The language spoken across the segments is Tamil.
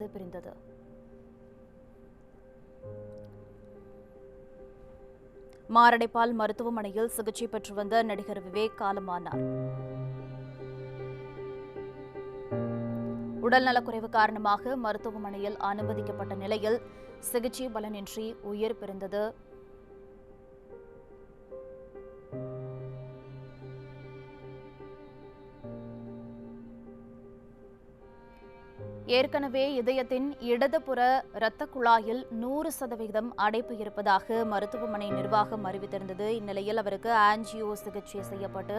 பிரிந்தது. மாரடைப்பால் மருத்துவமனையில் சிகிச்சை பெற்று வந்த நடிகர் விவேக் காலமானார். உடல்நலக்குறைவு காரணமாக மருத்துவமனையில் அனுமதிக்கப்பட்ட நிலையில் சிகிச்சை பலனின்றி உயிர் பிரிந்தது. ஏற்கனவே இதயத்தின் இடதுபுற இரத்த குழாயில் 100% அடைப்பு இருப்பதாக மருத்துவமனை நிர்வாகம் அறிவித்திருந்தது. இந்நிலையில் அவருக்கு ஆஞ்சியோ சிகிச்சை செய்யப்பட்டு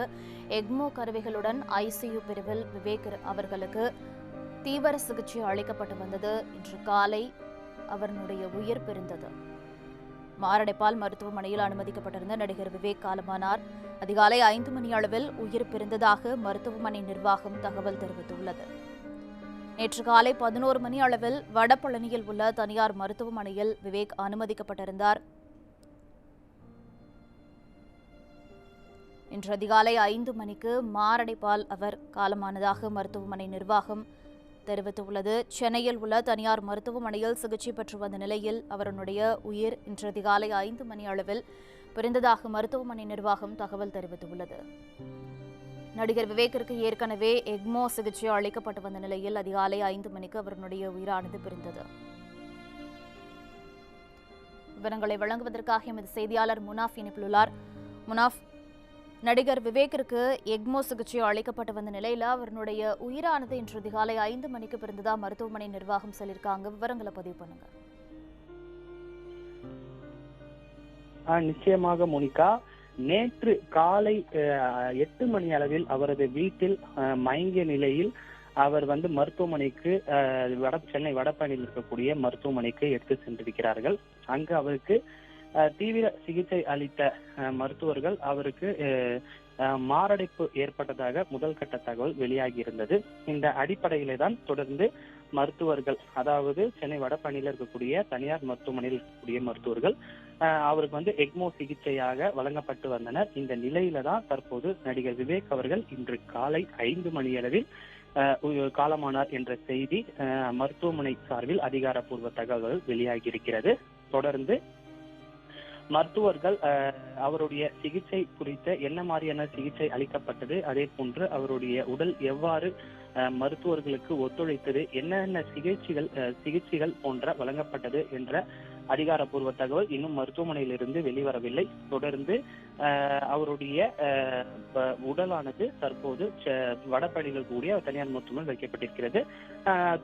எக்மோ கருவிகளுடன் ஐசியு பிரிவில் விவேக் அவர்களுக்கு தீவிர சிகிச்சை அளிக்கப்பட்டு வந்தது. இன்று காலை அவருடைய உயிர் பிரிந்தது. மாரடைப்பால் மருத்துவமனையில் அனுமதிக்கப்பட்டிருந்த நடிகர் விவேக் காலமானார். அதிகாலை 5 மணி அளவில் உயிர் பிரிந்ததாக மருத்துவமனை நிர்வாகம் தகவல் தெரிவித்துள்ளது. நேற்று காலை 11 மணி அளவில் வடபழனியில் உள்ள தனியார் மருத்துவமனையில் விவேக் அனுமதிக்கப்பட்டிருந்தார். இன்று அதிகாலை 5 மணிக்கு மாரடைப்பால் அவர் காலமானதாக மருத்துவமனை நிர்வாகம் தெரிவித்துள்ளது. சென்னையில் உள்ள தனியார் மருத்துவமனையில் சிகிச்சை பெற்று வந்த நிலையில் அவருடைய உயிர் இன்று அதிகாலை 5 மணி அளவில் பிரிந்ததாக மருத்துவமனை நிர்வாகம் தகவல் தெரிவித்துள்ளது. நடிகர் விவேக்கிற்கு ஏற்கனவே எக்மோ சிகிச்சை அளிக்கப்பட்டு வந்த நிலையில் அதிகாலை 5 மணிக்கு அவருடைய உயிரானது பிரிந்தது. விவரங்களை வழங்குவதற்காக எமது செய்தியாளர் முனாஃப் இணைப்பில் உள்ளார். முனாஃப், நடிகர் விவேக்கிற்கு எக்மோ சிகிச்சை அளிக்கப்பட்டு வந்த நிலையில் அவருடைய உயிரானது இன்று அதிகாலை 5 மணிக்கு பிறந்ததா மருத்துவமனை நிர்வாகம் சொல்லியிருக்காங்க. விவரங்களை பதிவு பண்ணுங்க. நிச்சயமாக மோனிகா, நேற்று காலை 8 மணி அளவில் அவரது வீட்டில் மயங்கிய நிலையில் அவர் மருத்துவமனைக்கு சென்னை வடபழனியில் இருக்கக்கூடிய மருத்துவமனைக்கு எடுத்து சென்றிருக்கிறார்கள். அங்கு அவருக்கு தீவிர சிகிச்சை அளித்த மருத்துவர்கள் அவருக்கு மாரடைப்பு ஏற்பட்டதாக முதல் கட்ட தகவல் வெளியாகி இருந்தது. இந்த அடிப்படையிலே தான் தொடர்ந்து மருத்துவர்கள், அதாவது சென்னை வடபழனியில் இருக்கக்கூடிய தனியார் மருத்துவமனையில் இருக்கக்கூடிய மருத்துவர்கள் அவருக்கு எக்மோ சிகிச்சையாக வழங்கப்பட்டு வந்தனர். இந்த நிலையில தான் தற்போது நடிகர் விவேக் அவர்கள் இன்று காலை 5 மணி அளவில் காலமானார் என்ற செய்தி மருத்துவமனை சார்பில் அதிகாரப்பூர்வ தகவல்கள் வெளியாகி இருக்கிறது. தொடர்ந்து மருத்துவர்கள் அவருடைய சிகிச்சை குறித்த என்ன மாதிரியான சிகிச்சை அளிக்கப்பட்டது, அதே போன்று அவருடைய உடல் எவ்வாறு மருத்துவர்களுக்கு ஒத்துழைத்தது, என்னென்ன சிகிச்சைகள் போன்ற வழங்கப்பட்டது என்ற அதிகாரப்பூர்வ தகவல் இன்னும் மருத்துவமனையிலிருந்து வெளிவரவில்லை. தொடர்ந்து அவருடைய உடலானது தற்போது வடபழனியில் கூடிய தனியார் மருத்துவமனையில் வைக்கப்பட்டிருக்கிறது.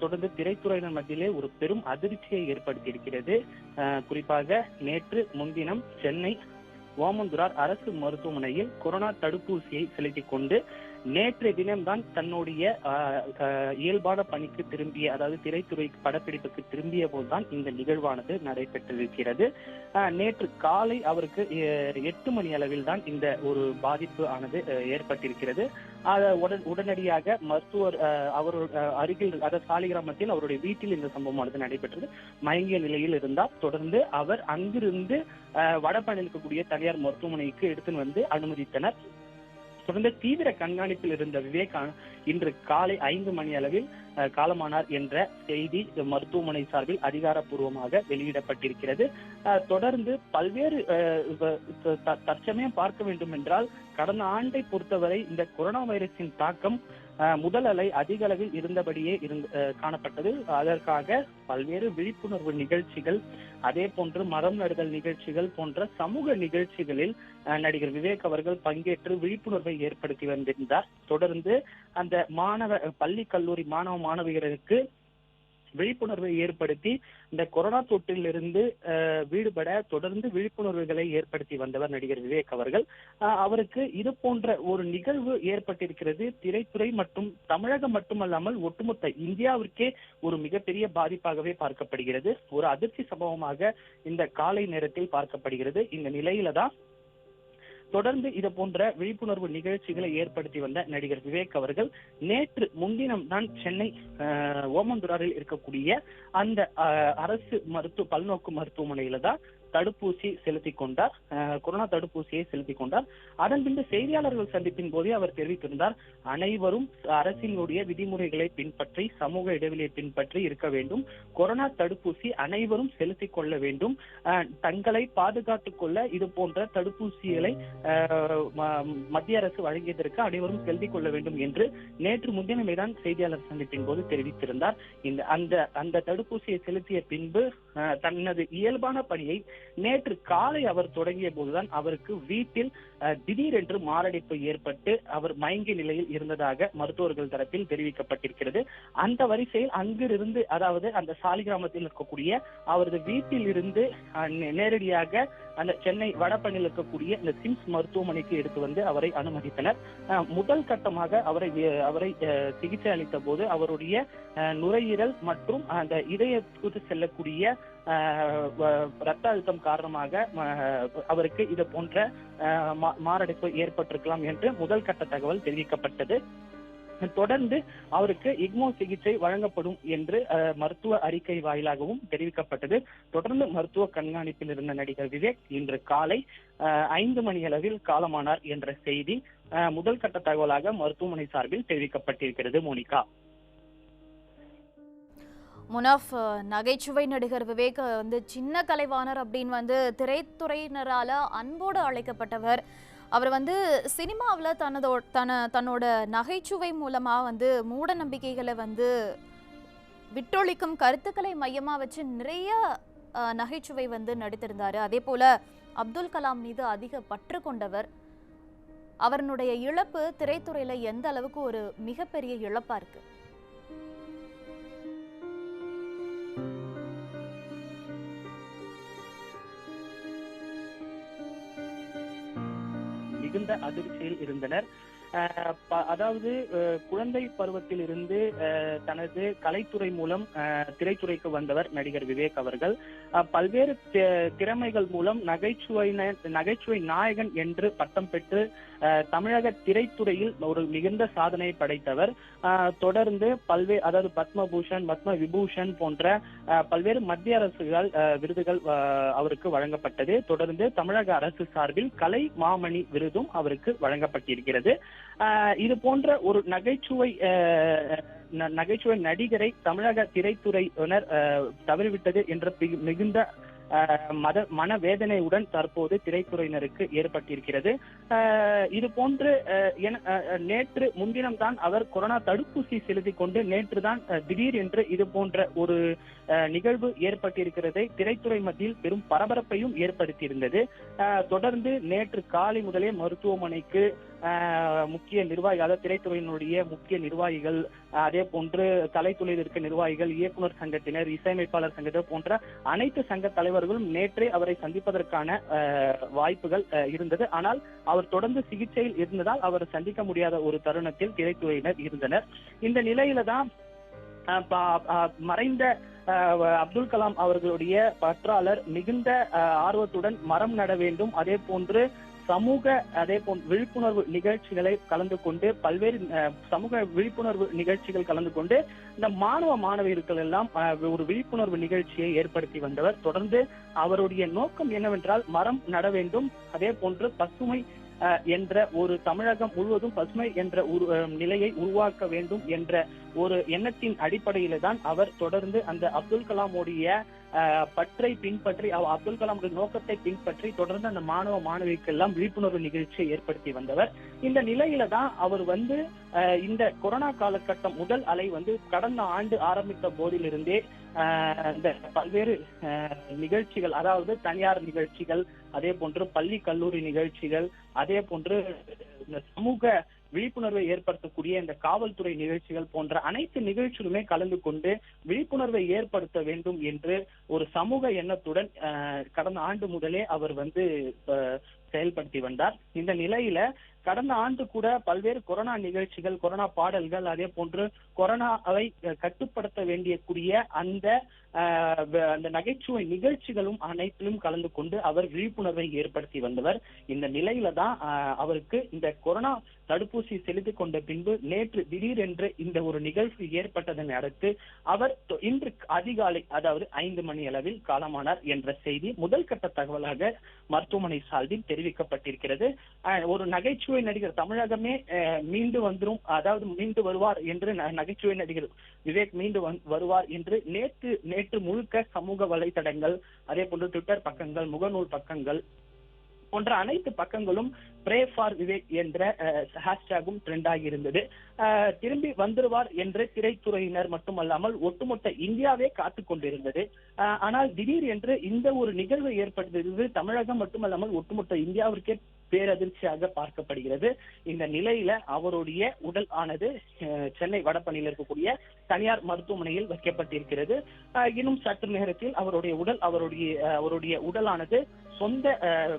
தொடர்ந்து திரைத்துறையினர் மத்தியிலே ஒரு பெரும் அதிர்ச்சியை ஏற்படுத்தியிருக்கிறது. குறிப்பாக நேற்று முன்தினம் சென்னை ஓமந்தூரார் அரசு மருத்துவமனையில் கொரோனா தடுப்பூசியை செலுத்திக் கொண்டு நேற்றைய தினம்தான் தன்னுடைய இயல்பான பணிக்கு திரும்பிய, அதாவது திரைத்துறை படப்பிடிப்புக்கு திரும்பிய போதுதான் இந்த நிகழ்வானது நடைபெற்றிருக்கிறது. நேற்று காலை அவருக்கு 8 மணி அளவில் தான் இந்த ஒரு பாதிப்பு ஆனது ஏற்பட்டிருக்கிறது. உடனடியாக மருத்துவர் அவர் அருகில், அதாவது சாலிகிராமத்தில் அவருடைய வீட்டில் இந்த சம்பவமானது நடைபெற்றது. மயங்கிய நிலையில் இருந்தார். தொடர்ந்து அவர் அங்கிருந்து வடபழனியில் இருக்கக்கூடிய தனியார் மருத்துவமனைக்கு எடுத்து அனுமதித்தனர். தொடர்ந்து தீவிர கண்காணிப்பில் இருந்த விவேக் இன்று காலை 5 மணி அளவில் காலமானார் என்ற செய்தி மருத்துவமனை சார்பில் அதிகாரப்பூர்வமாக வெளியிடப்பட்டிருக்கிறது. தொடர்ந்து பல்வேறு தற்சமயம் பார்க்க வேண்டும் என்றால் கடந்த ஆண்டை பொறுத்தவரை இந்த கொரோனா வைரஸின் தாக்கம் முதல் அலை அதிக அளவில் இருந்தபடியே காணப்பட்டது. அதற்காக பல்வேறு விழிப்புணர்வு நிகழ்ச்சிகள், அதே போன்று மரம் நடுதல் நிகழ்ச்சிகள் போன்ற சமூக நிகழ்ச்சிகளில் நடிகர் விவேக் அவர்கள் பங்கேற்று விழிப்புணர்வை ஏற்படுத்தி வந்திருந்தார். தொடர்ந்து அந்த பள்ளி கல்லூரி மாணவியருக்கு விழிப்புணர்வை ஏற்படுத்தி இந்த கொரோனா தொற்றிலிருந்து வீடுபட தொடர்ந்து விழிப்புணர்வுகளை ஏற்படுத்தி வந்தவர் நடிகர் விவேக் அவர்கள். அவருக்கு இது போன்ற ஒரு நிகழ்வு ஏற்பட்டிருக்கிறது. திரைத்துறை மற்றும் தமிழகம் மட்டுமல்லாமல் ஒட்டுமொத்த இந்தியாவிற்கே ஒரு மிகப்பெரிய பாதிப்பாகவே பார்க்கப்படுகிறது. ஒரு அதிர்ச்சி சம்பவமாக இந்த காலை நேரத்தில் பார்க்கப்படுகிறது. இந்த நிலையில தான் தொடர்ந்து இது போன்ற விழிப்புணர்வு நிகழ்ச்சிகளை ஏற்படுத்தி வந்த நடிகர் விவேக் அவர்கள் நேற்று முன்தினம் தான் சென்னை ஓமந்தூராரில் இருக்கக்கூடிய அந்த அரசு பல்நோக்கு மருத்துவமனையில தான் தடுப்பூசி செலுத்திக் கொண்டார். கொரோனா தடுப்பூசியை செலுத்திக் கொண்டார். அதன் பின்பு செய்தியாளர்கள் சந்திப்பின் போதே அவர் தெரிவித்திருந்தார், அனைவரும் அரசினுடைய விதிமுறைகளை பின்பற்றி சமூக இடைவெளியை பின்பற்றி இருக்க வேண்டும். கொரோனா தடுப்பூசி அனைவரும் செலுத்திக் கொள்ள வேண்டும். தங்களை பாதுகாத்துக் கொள்ள இது போன்ற தடுப்பூசிகளை மத்திய அரசு வழங்கியதற்கு அனைவரும் செலுத்திக் கொள்ள வேண்டும் என்று நேற்று முன்தினமேதான் செய்தியாளர் சந்திப்பின் போது தெரிவித்திருந்தார். அந்த தடுப்பூசியை செலுத்திய பின்பு தனது இயல்பான பணியை நேற்று காலை அவர் தொடங்கிய போதுதான் அவருக்கு வீட்டில் திடீரென்று மாரடைப்பு ஏற்பட்டு அவர் மயங்கிய நிலையில் இருந்ததாக மருத்துவர்கள் தரப்பில் தெரிவிக்கப்பட்டிருக்கிறது. அந்த வரிசையில் அங்கிருந்து, அதாவது அந்த சாலிகிராமத்தில் இருக்கக்கூடிய அவரது வீட்டில் இருந்து நேரடியாக அந்த சென்னை வடபழனியில் இருக்கக்கூடிய இந்த சிம்ஸ் மருத்துவமனைக்கு எடுத்து வந்து அவரை அனுமதித்தனர். முதல் கட்டமாக அவரை சிகிச்சை அளித்த போது அவருடைய நுரையீரல் மற்றும் அந்த இதயத்துக்கு செல்லக்கூடிய ரத்த அழுத்தம் காரணமாக அவருக்கு இது போன்ற மாரடைப்பு ஏற்பட்டிருக்கலாம் என்று முதல் கட்ட தகவல் தெரிவிக்கப்பட்டது. தொடர்ந்து அவருக்கு இக்மோ சிகிச்சை வழங்கப்படும் என்று மருத்துவ அறிக்கை வாயிலாகவும் தெரிவிக்கப்பட்டது. தொடர்ந்து மருத்துவ கண்காணிப்பில் இருந்த நடிகர் விவேக் இன்று காலை 5 மணி அளவில் காலமானார் என்ற செய்தி முதல் கட்ட தகவலாக மருத்துவமனை சார்பில் தெரிவிக்கப்பட்டிருக்கிறது. மோனிகா. முனாஃப், நகைச்சுவை நடிகர் விவேக் சின்ன கலைவாணர் அப்படின்னு திரைத்துறையினரால அன்போடு அழைக்கப்பட்டவர். அவர் சினிமாவில் தன்னோட நகைச்சுவை மூலமா மூட நம்பிக்கைகளை விட்டொழிக்கும் கருத்துக்களை மையமா வச்சு நிறைய நகைச்சுவை நடித்திருந்தாரு. அதே போல அப்துல் கலாம் மீது அதிக பற்று கொண்டவர். அவருடைய இழப்பு திரைத்துறையில எந்த அளவுக்கு ஒரு மிகப்பெரிய இழப்பா இருக்கு? மிகுந்த அதிர்ச்சியில் இருந்தனர். அதாவது குழந்தை பருவத்தில் இருந்து தனது கலைத்துறை மூலம் திரைத்துறைக்கு வந்தவர் நடிகர் விவேக் அவர்கள். பல்வேறு திறமைகள் மூலம் நகைச்சுவை நாயகன் என்று பட்டம் பெற்று தமிழக திரைத்துறையில் ஒரு மிகுந்த சாதனை படைத்தவர். தொடர்ந்து அதாவது பத்மபூஷன், பத்ம விபூஷன் போன்ற பல்வேறு மத்திய அரசுகள் விருதுகள் அவருக்கு வழங்கப்பட்டது. தொடர்ந்து தமிழக அரசு சார்பில் கலை மாமணி விருதும் அவருக்கு வழங்கப்பட்டிருக்கிறது. இது போன்ற ஒரு நகைச்சுவை நடிகரை தமிழக திரைத்துறையினர் தவறிவிட்டது என்ற மிகுந்த மனவேதனையுடன் தற்போது திரைத்துறையினருக்கு ஏற்பட்டிருக்கிறது. இது போன்று நேற்று முன்தினம் தான் அவர் கொரோனா தடுப்பூசி செலுத்திக் கொண்டு நேற்று தான் திடீர் என்று இது போன்ற ஒரு நிகழ்வு ஏற்பட்டிருக்கிறதை திரைத்துறை மத்தியில் பெரும் பரபரப்பையும் ஏற்படுத்தியிருந்தது. தொடர்ந்து நேற்று காலை முதலே மருத்துவமனைக்கு முக்கிய நிர்வாகிகள், அதாவது திரைத்துறையினுடைய முக்கிய நிர்வாகிகள், அதே போன்று கலைத்துறையில் இருக்க நிர்வாகிகள், இயக்குனர் சங்கத்தினர், இசையமைப்பாளர் சங்கத்தினர் போன்ற அனைத்து சங்க தலைவர்களும் நேற்றே அவரை சந்திப்பதற்கான வாய்ப்புகள் இருந்தது. ஆனால் அவர் தொடர்ந்து சிகிச்சையில் இருந்ததால் அவர் சந்திக்க முடியாத ஒரு தருணத்தில் திரைத்துறையினர் இருந்தனர். இந்த நிலையில தான் மறைந்த அப்துல் கலாம் அவர்களுடைய பற்றாளர் மிகுந்த ஆர்வத்துடன் மரம் நட வேண்டும், அதே போன்று விழிப்புணர்வு நிகழ்ச்சிகளை கலந்து கொண்டு பல்வேறு சமூக விழிப்புணர்வு நிகழ்ச்சிகள் கலந்து கொண்டு இந்த மாணவியர்கள் எல்லாம் ஒரு விழிப்புணர்வு நிகழ்ச்சியை ஏற்படுத்தி வந்தவர். தொடர்ந்து அவருடைய நோக்கம் என்னவென்றால் மரம் நட வேண்டும், அதே போன்று பசுமை என்ற ஒரு தமிழகம் முழுவதும் பசுமை என்ற நிலையை உருவாக்க வேண்டும் என்ற ஒரு எண்ணத்தின் அடிப்படையில தான் அவர் தொடர்ந்து அந்த அப்துல் கலாமுடைய பற்றை பின்பற்றி, அப்துல் கலாமுடைய நோக்கத்தை பின்பற்றி தொடர்ந்து அந்த மாணவிக்கெல்லாம் விழிப்புணர்வு நிகழ்ச்சியை ஏற்படுத்தி வந்தவர். இந்த நிலையில தான் அவர் இந்த கொரோனா காலகட்டம் முதல் அலை கடந்த ஆண்டு ஆரம்பித்த போதிலிருந்தே இந்த பல்வேறு நிகழ்ச்சிகள், அதாவது தனியார் நிகழ்ச்சிகள், அதே போன்று பள்ளி கல்லூரி நிகழ்ச்சிகள், அதே போன்று இந்த சமூக விழிப்புணர்வை ஏற்படுத்தக்கூடிய இந்த காவல்துறை நிகழ்ச்சிகள் போன்ற அனைத்து நிகழ்ச்சிகளுமே கலந்து கொண்டு விழிப்புணர்வை ஏற்படுத்த வேண்டும் என்று ஒரு சமூக எண்ணத்துடன் கடந்த ஆண்டு முதலே அவர் செயல்படுத்தி வந்தார். இந்த நிலையில கடந்த ஆண்டு கூட பல்வேறு கொரோனா நிகழ்ச்சிகள், கொரோனா பாடல்கள், அதே போன்று கொரோனாவை கட்டுப்படுத்த வேண்டிய அந்த நகைச்சுவை நிகழ்ச்சிகளும் அனைத்திலும் கலந்து கொண்டு அவர் விழிப்புணர்வை ஏற்படுத்தி வந்தவர். இந்த நிலையில தான் அவருக்கு இந்த கொரோனா தடுப்பூசி செலுத்திக் கொண்ட பின்பு நேற்று திடீரென்று இந்த ஒரு நிகழ்வு ஏற்பட்டதனை அடுத்து அவர் இன்று அதிகாலை, அதாவது 5 மணி அளவில் காலமானார் என்ற செய்தி முதல் கட்ட தகவலாக மருத்துவமனை சார்பில் தெரிவிக்கப்பட்டிருக்கிறது. ஒரு நகைச்சுவை நடிகர், தமிழகமே மீண்டு வந்துரும், அதாவது மீண்டு வருவார் என்று நகைச்சுவை நடிகர் விவேக் மீண்டு வருவார் என்று நேற்று முழுக்க சமூக வலைதளங்கள், அதே போன்று ட்விட்டர் பக்கங்கள், முகநூல் பக்கங்கள் போன்ற அனைத்து பக்கங்களும் ப்ரே ஃபார் விவேக் என்ற ஹேஷ்டேகும் ட்ரெண்ட் ஆகி இருந்தது. திரும்பி வந்துருவார் என்று திரைத்துறையினர் மட்டுமல்லாமல் ஒட்டுமொத்த இந்தியாவே காத்து கொண்டிருந்தது. ஆனால் திடீர் என்று இந்த ஒரு நிகழ்வு ஏற்பட்டது தமிழகம் மட்டுமல்லாமல் ஒட்டுமொத்த இந்தியாவிற்கே பேரதிர்ச்சியாக பார்க்கப்படுகிறது. இந்த நிலையில அவருடைய உடல் ஆனது சென்னை வடபழனியில் இருக்கக்கூடிய தனியார் மருத்துவமனையில் வைக்கப்பட்டிருக்கிறது. இன்னும் சற்று நேரத்தில் அவருடைய உடலானது சொந்த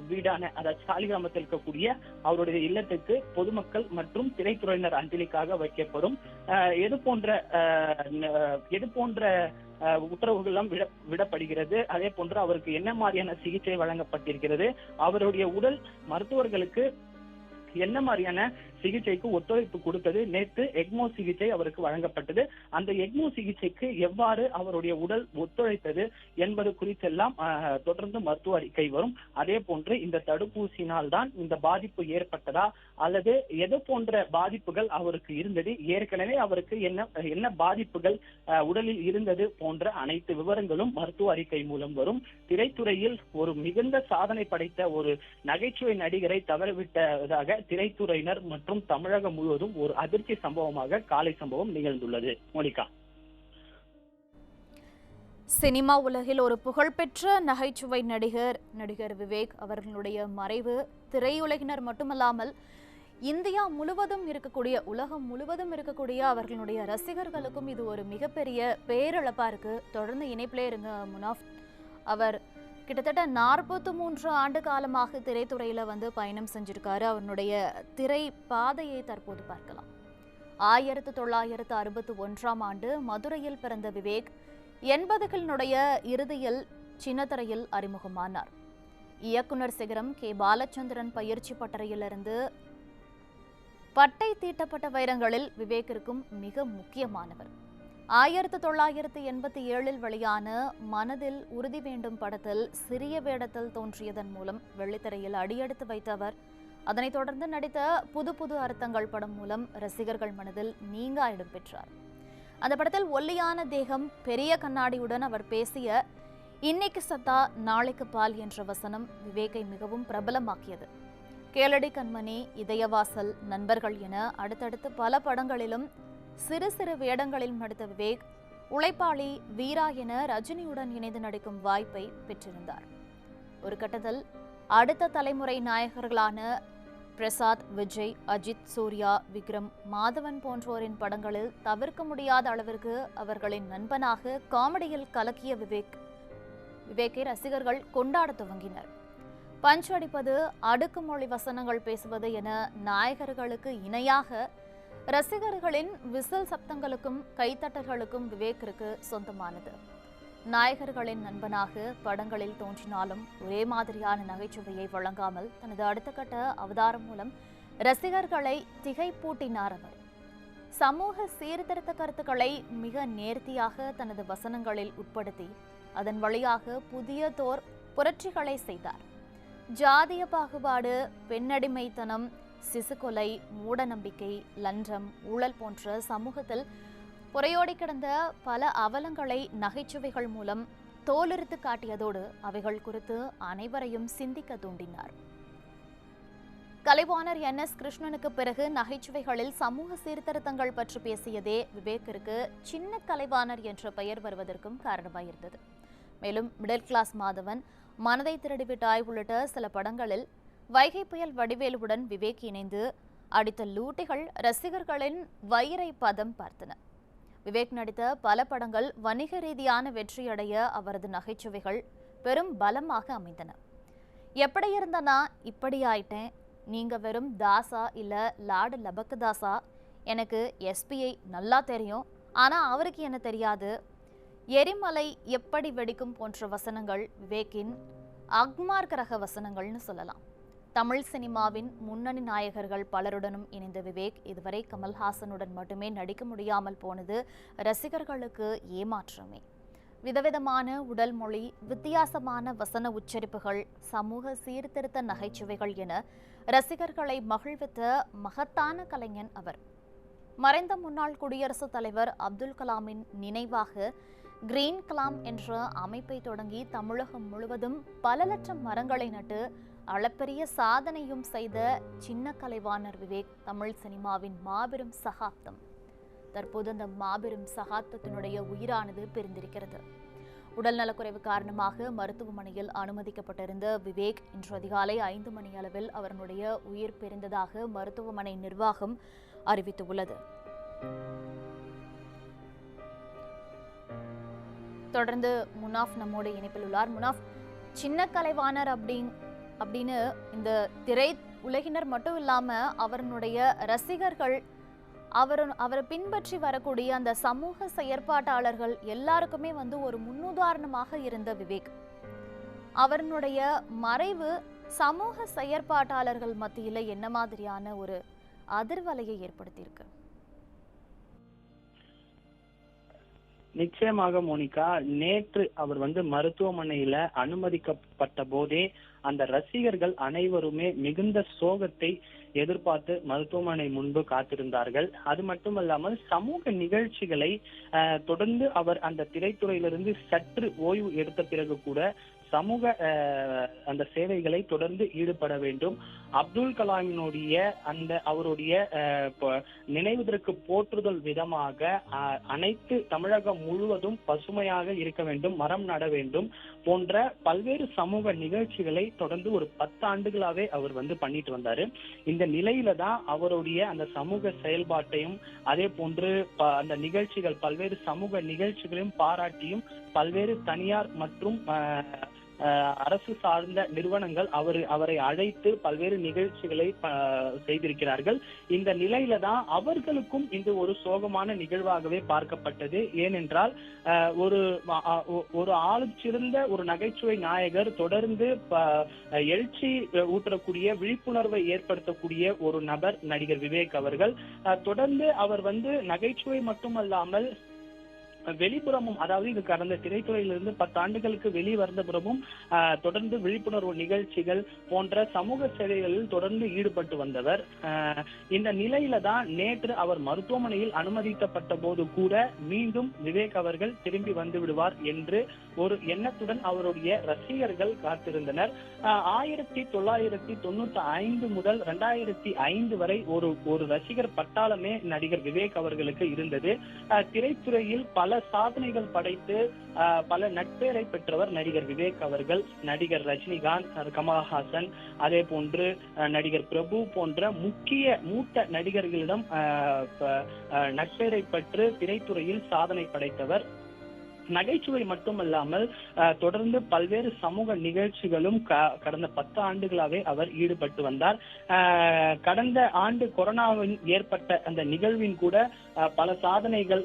வீடான, அதாவது சாலிகிராமத்தில் இருக்கக்கூடிய அவருடைய இல்லத்துக்கு பொதுமக்கள் மற்றும் திரைத்துறையினர் அஞ்சலிக்காக வைக்கப்படும். எது போன்ற உத்தரவுகள் விடப்படுகிறது, அதே போன்று அவருக்கு என்ன மாதிரியான சிகிச்சை வழங்கப்பட்டிருக்கிறது, அவருடைய உடல் மருத்துவர்களுக்கு என்ன மாதிரியான சிகிச்சைக்கு ஒத்துழைப்பு கொடுத்தது, நேற்று எக்மோ சிகிச்சை அவருக்கு வழங்கப்பட்டது, அந்த எக்மோ சிகிச்சைக்கு எவ்வாறு அவருடைய உடல் ஒத்துழைத்தது என்பது குறித்தெல்லாம் தொடர்ந்து மருத்துவ அறிக்கை வரும். அதே போன்று இந்த தடுப்பூசியினால் தான் இந்த பாதிப்பு ஏற்பட்டதா அல்லது எது போன்ற பாதிப்புகள் அவருக்கு இருந்தது, ஏற்கனவே அவருக்கு என்ன பாதிப்புகள் உடலில் இருந்தது போன்ற அனைத்து விவரங்களும் மருத்துவ அறிக்கை மூலம் வரும். திரைத்துறையில் ஒரு மிகுந்த சாதனை படைத்த ஒரு நகைச்சுவை நடிகரை தவறவிட்டதாக திரைத்துறையினர் மற்றும் தமிழகம் முழுவதும் ஒரு அதிர்ச்சி சம்பவமாக காலை சம்பவம் நிகழ்ந்துள்ளது. மோனிகா, சினிமா உலகில் ஒரு புகழ்பெற்ற நகைச்சுவை நடிகர் விவேக் அவர்களுடைய மறைவு திரையுலகினர் மட்டுமல்லாமல் இந்தியா முழுவதும் இருக்கக்கூடிய, உலகம் முழுவதும் இருக்கக்கூடிய அவர்களுடைய ரசிகர்களுக்கும் இது ஒரு மிகப்பெரிய பேரிழப்பா இருக்கு. தொடர்ந்து இணைப்பிலே இருங்க முனாஃப். அவர் கிட்டத்தட்ட 43 ஆண்டு காலமாக திரைத்துறையில பயணம் செஞ்சிருக்காரு. அவருடைய திரை பாதையை தற்போது பார்க்கலாம். 1961ஆம் ஆண்டு மதுரையில் பிறந்த விவேக் 80களினுடைய இறுதியில் சின்னத்திரையில் அறிமுகமானார். இயக்குனர் சிகரம் கே. பாலச்சந்திரன் பயிற்சி பட்டறையிலிருந்து பட்டை தீட்டப்பட்ட வைரங்களில் விவேக்கிற்கும் மிக முக்கியமானவர். 1987இல் வெளியான மனதில் உறுதி வேண்டும் படத்தில் சிறிய வேடத்தில் தோன்றியதன் மூலம் வெள்ளித்திரையில் அடியெடுத்து வைத்தவர். அதனைத் தொடர்ந்து நடித்த புது அர்த்தங்கள் படம் மூலம் ரசிகர்கள் மனதில் நீங்கா இடம் பெற்றார். அந்த படத்தில் ஒல்லியான தேகம், பெரிய கண்ணாடியுடன் அவர் பேசிய இன்னைக்கு சத்தா நாளைக்கு பால் என்ற வசனம் விவேக்கை மிகவும் பிரபலமாக்கியது. கேளடி கண்மணி, இதயவாசல், நண்பர்கள் என அடுத்தடுத்து பல படங்களிலும் சிறு வேடங்களில் நடித்த விவேக் உழைப்பாளி, வீரா என ரஜினியுடன் இணைந்து நடிக்கும் வாய்ப்பை பெற்றிருந்தார். ஒரு கட்டத்தில் அடுத்த தலைமுறை நாயகர்களான பிரசாத், விஜய், அஜித், சூர்யா, விக்ரம், மாதவன் போன்றோரின் படங்களில் தவிர்க்க முடியாத அளவிற்கு அவர்களின் நண்பனாக காமெடியில் கலக்கிய விவேக்கை ரசிகர்கள் கொண்டாட துவங்கினர். பஞ்ச் அடிப்பது, அடுக்குமொழி வசனங்கள் பேசுவது என நாயகர்களுக்கு இணையாக ரசிகர்களின் விசில் சப்தங்களுக்கும் கைத்தட்டல்களுக்கும் விவேக்கிற்கு சொந்தமானது. நாயகர்களின் நண்பனாக படங்களில் தோன்றினாலும் ஒரே மாதிரியான நகைச்சுவையை வழங்காமல் தனது அடுத்த கட்ட அவதாரம் மூலம் ரசிகர்களை திகைப்பூட்டினார் அவர். சமூக சீர்திருத்த கருத்துக்களை மிக நேர்த்தியாக தனது வசனங்களில் உட்படுத்தி அதன் வழியாக புதியதோர் புரட்சிகளை செய்தார். ஜாதிய பாகுபாடு, பெண்ணடிமைத்தனம், சிசுகொலை, மூடநம்பிக்கை, லஞ்சம், ஊழல் போன்ற சமூகத்தில் புரையோடி கிடந்த பல அவலங்களை நகைச்சுவைகள் மூலம் தோலுரித்து காட்டியதோடு அவைகள் குறித்து அனைவரையும் சிந்திக்க தூண்டினார். கலைவாணர் NS கிருஷ்ணனுக்கு பிறகு நகைச்சுவைகளில் சமூக சீர்திருத்தங்கள் பற்றி பேசியதே விவேக்கிற்கு சின்ன கலைவாணர் என்ற பெயர் வருவதற்கும் காரணமாயிருந்தது. மேலும் மிடில் கிளாஸ் மாதவன், மனதை திருடிவிட்டாய் உள்ளிட்ட சில படங்களில் வைகை புயல் வடிவேலுவுடன் விவேக் இணைந்து அடித்த லூட்டிகள் ரசிகர்களின் வயிறை பதம் பார்த்தன. விவேக் நடித்த பல படங்கள் வணிக ரீதியான வெற்றியடைய அவரது நகைச்சுவைகள் பெரும் பலமாக அமைந்தன. எப்படி இருந்தனா இப்படி ஆயிட்டேன், நீங்க வெறும் தாசா இல்ல லார்டு லபக்கதாசா, எனக்கு எஸ்பிஐ நல்லா தெரியும், ஆனா அவருக்கு என்ன தெரியாது, எரிமலை எப்படி வெடிக்கும் போன்ற வசனங்கள் விவேக்கின் அக்மார்க் ரக வசனங்கள்னு சொல்லலாம். தமிழ் சினிமாவின் முன்னணி நாயகர்கள் பலருடனும் இணைந்த விவேக் இதுவரை கமல்ஹாசனுடன் மட்டுமே நடிக்க முடியாமல் போனது ரசிகர்களுக்கு ஏமாற்றமே. விதவிதமான உடல் மொழி, வித்தியாசமான வசன உச்சரிப்புகள், சமூக சீர்திருத்த நகைச்சுவைகள் என ரசிகர்களை மகிழ்வித்த மகத்தான கலைஞன் அவர். மறைந்த முன்னாள் குடியரசுத் தலைவர் அப்துல் கலாமின் நினைவாக கிரீன் கலாம் என்ற அமைப்பை தொடங்கி தமிழகம் முழுவதும் பல லட்சம் மரங்களை நட்டு அளப்பரிய சாதனையும் செய்த சின்ன கலைவாணர் விவேக் தமிழ் சினிமாவின் மாபெரும் சகாப்தம். தற்போது அந்த மாபெரும் சகாப்தத்தினுடைய உயிரானது பிரிந்திருக்கிறது. உடல்நலக்குறைவு காரணமாக மருத்துவமனையில் அனுமதிக்கப்பட்டிருந்த விவேக் இன்று அதிகாலை 5 மணி அளவில் அவருடைய உயிர் பிரிந்ததாக மருத்துவமனை நிர்வாகம் அறிவித்துள்ளது. தொடர்ந்து முனாஃப் நம்மோடு இணைப்பில் உள்ளார். முனாஃப், சின்ன கலைவாணர் அப்படின்னு இந்த திரை உலகினர் மட்டும் இல்லாம அவருடைய ரசிகர்கள், அவரை பின்பற்றி வரக்கூடிய அந்த சமூக செயற்பாட்டாளர்கள் எல்லாருக்குமே ஒரு முன்னுதாரணமாக இருந்த விவேக், அவருடைய மறைவு சமூக செயற்பாட்டாளர்கள் மத்தியில என்ன மாதிரியான ஒரு அதிர்வலையை ஏற்படுத்தியிருக்கு? நிச்சயமாக மோனிகா, நேற்று அவர் மருத்துவமனையில அனுமதிக்கப்பட்ட போதே அந்த ரசிகர்கள் அனைவருமே மிகுந்த சோகத்தை எதிர்பார்த்து மருத்துவமனை முன்பு காத்திருந்தார்கள். அது மட்டுமல்லாமல் சமூக நிகழ்ச்சிகளை தொடர்ந்து அவர் அந்த திரைத்துறையிலிருந்து சற்று ஓய்வு எடுத்த பிறகு கூட சமூக அந்த சேவைகளை தொடர்ந்து ஈடுபட வேண்டும். அப்துல் கலாமினுடைய அவருடைய நினைவுதற்கு போற்றுதல் விதமாக அனைத்து தமிழகம் முழுவதும் பசுமையாக இருக்க வேண்டும், மரம் நட வேண்டும் போன்ற பல்வேறு சமூக நிகழ்ச்சிகளை தொடர்ந்து ஒரு 10 ஆண்டுகளாவே அவர் பண்ணிட்டு வந்தாரு. இந்த நிலையில தான் அவருடைய அந்த சமூக செயல்பாட்டையும் அதே போன்று அந்த நிகழ்ச்சிகள் பல்வேறு சமூக நிகழ்ச்சிகளையும் பாராட்டியும் பல்வேறு தனியார் மற்றும் அரசு சார்ந்த நிறுவனங்கள் அவரை அழைத்து பல்வேறு நிகழ்ச்சிகளை செய்திருக்கிறார்கள். இந்த நிலையில தான் அவர்களுக்கும் இது ஒரு சோகமான நிகழ்வாகவே பார்க்கப்பட்டது. ஏனென்றால் ஒரு ஆளுச்சிறந்த ஒரு நகைச்சுவை நாயகர் தொடர்ந்து எழுச்சி ஊற்றக்கூடிய விழிப்புணர்வை ஏற்படுத்தக்கூடிய ஒரு நபர் நடிகர் விவேக் அவர்கள். தொடர்ந்து அவர் நகைச்சுவை மட்டுமல்லாமல் வெளிப்புறமும், அதாவது இது கடந்த திரைத்துறையிலிருந்து 10 ஆண்டுகளுக்கு வெளிவந்த புறமும் தொடர்ந்து விழிப்புணர்வு நிகழ்ச்சிகள் போன்ற சமூக சேவைகளில் தொடர்ந்து ஈடுபட்டு வந்தவர். இந்த நிலையில தான் நேற்று அவர் மருத்துவமனையில் அனுமதிக்கப்பட்ட போது கூட மீண்டும் விவேக் அவர்கள் திரும்பி வந்து விடுவார் என்று ஒரு எண்ணத்துடன் அவருடைய ரசிகர்கள் காத்திருந்தனர். 1995 முதல் 2005 வரை ஒரு ரசிகர் பட்டாளமே நடிகர் விவேக் அவர்களுக்கு இருந்தது. திரைத்துறையில் பல சாதனைகள் படைத்து பல நட்பேரை பெற்றவர் நடிகர் விவேக் அவர்கள். நடிகர் ரஜினிகாந்த், கமல்ஹாசன், அதே போன்று நடிகர் பிரபு போன்ற மூத்த நடிகர்களிடம் நட்பேரை பெற்று திரைத்துறையில் சாதனை படைத்தவர். நகைச்சுவை மட்டுமல்லாமல் தொடர்ந்து பல்வேறு சமூக நிகழ்ச்சிகளும் கடந்த 10 ஆண்டுகளாவே அவர் ஈடுபட்டு வந்தார். கடந்த ஆண்டு கொரோனாவில் ஏற்பட்ட அந்த நிகழ்வின் கூட பல சாதனைகள்,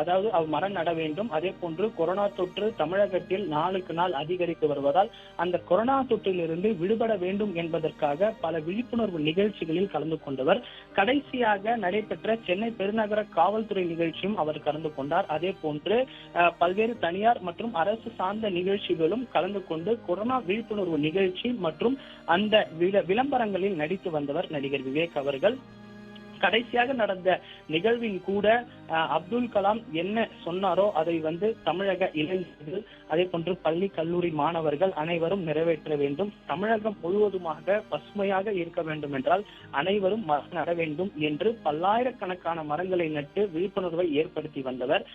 அதாவது அவர் மரம் நட வேண்டும், அதே போன்று கொரோனா தொற்று தமிழகத்தில் நாளுக்கு நாள் அதிகரித்து வருவதால் அந்த கொரோனா தொற்றிலிருந்து விடுபட வேண்டும் என்பதற்காக பல விழிப்புணர்வு நிகழ்ச்சிகளில் கலந்து கொண்டவர். கடைசியாக நடைபெற்ற சென்னை பெருநகர காவல்துறை நிகழ்ச்சியும் அவர் கலந்து கொண்டார். அதே போன்று பல்வேறு தனியார் மற்றும் அரசு சார்ந்த நிகழ்ச்சிகளும் கலந்து கொண்டு கொரோனா விழிப்புணர்வு நிகழ்ச்சி மற்றும் அந்த விளம்பரங்களில் நடித்து வந்தவர் நடிகர் விவேக் அவர்கள். கடைசியாக நடந்த நிகழ்வின் கூட அப்துல் கலாம் என்ன சொன்னாரோ அதை தமிழக இளைஞர்கள், அதே போன்று பள்ளி கல்லூரி மாணவர்கள் அனைவரும் நிறைவேற்ற வேண்டும், தமிழகம் முழுவதுமாக பசுமையாக இருக்க வேண்டும் என்றால் அனைவரும் மரம் நட வேண்டும் என்று பல்லாயிரக்கணக்கான மரங்களை நட்டு விழிப்புணர்வை ஏற்படுத்தி வந்தவர்.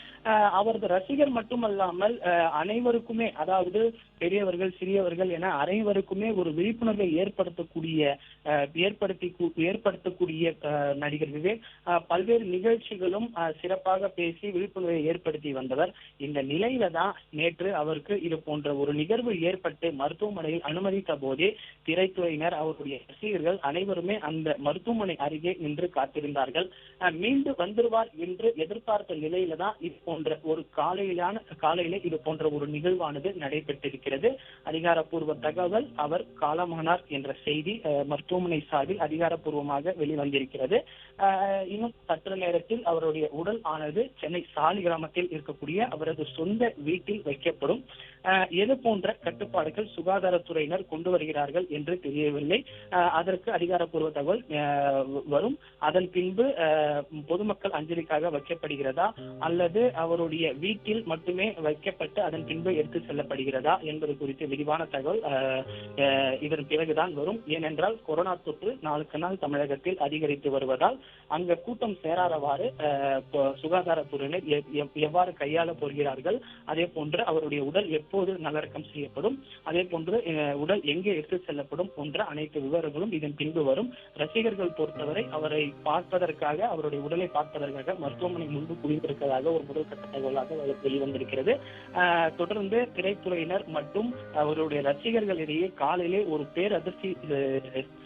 அவரது ரசிகர் மட்டுமல்லாமல் அனைவருக்குமே, அதாவது பெரியவர்கள் சிறியவர்கள் என அனைவருக்குமே ஒரு விழிப்புணர்வை ஏற்படுத்தக்கூடிய நடிகர் விவேக் பல்வேறு நிகழ்ச்சிகளும் சிறப்பாக பேசி விழிப்புணர்வை ஏற்படுத்தி வந்தவர். இந்த நிலையில தான் நேற்று அவருக்கு இது போன்ற ஒரு நிகழ்வு ஏற்பட்டு மருத்துவமனையில் அனுமதித்த போதே திரைத்துறையினர், அவருடைய ரசிகர்கள் அனைவருமே அந்த மருத்துவமனை அருகே நின்று காத்திருந்தார்கள். மீண்டும் வந்துருவார் என்று எதிர்பார்த்த நிலையில தான் இது போன்ற ஒரு காலையில இது போன்ற ஒரு நிகழ்வானது நடைபெற்றிருக்கிறது. அதிகாரப்பூர்வ தகவல், அவர் காலமானார் என்ற செய்தி மருத்துவமனை சார்பில் அதிகாரப்பூர்வமாக வெளிவந்திருக்கிறது. இன்னும் சற்று நேரத்தில் அவருடைய உடல் ஆனது சென்னை சாலிகிராமத்தில் இருக்கக்கூடிய அவரது சொந்த வீட்டில் வைக்கப்படும். எது போன்ற கட்டுப்பாடுகள் சுகாதாரத்துறையினர் கொண்டு வருகிறார்கள் என்று தெரியவில்லை. அதற்கு அதிகாரப்பூர்வ தகவல் வரும். அதன் பின்பு பொதுமக்கள் அஞ்சலிக்காக வைக்கப்படுகிறதா அல்லது அவருடைய வீட்டில் மட்டுமே வைக்கப்பட்டு அதன் பின்பு எடுத்து செல்லப்படுகிறதா என்பது குறித்து விரிவான தகவல் இதன் பிறகுதான் வரும். ஏனென்றால் கொரோனா தொற்று நாளுக்கு நாள் தமிழகத்தில் அதிகரித்து வருவதால் அங்க கூட்டம் சேராதவாறு சுகாதாரத்துறையினர் எவ்வாறு கையாள போகிறார்கள், அதே போன்று அவருடைய உடல் எப்போது நல்லடக்கம் செய்யப்படும், அதே போன்று உடல் எங்கே எடுத்து செல்லப்படும் போன்ற அனைத்து விவரங்களும் இதன் பின்பு வரும். ரசிகர்கள் பொறுத்தவரை அவரை பார்ப்பதற்காக, அவருடைய உடலை பார்ப்பதற்காக மருத்துவமனை முன்பு குவிந்திருப்பதாக ஒரு முதல் கட்ட தகவலாக வெளிவந்திருக்கிறது. தொடர்ந்து திரைத்துறையினர் மற்றும் அவருடைய ரசிகர்களிடையே காலையிலே ஒரு பேரதிர்ச்சி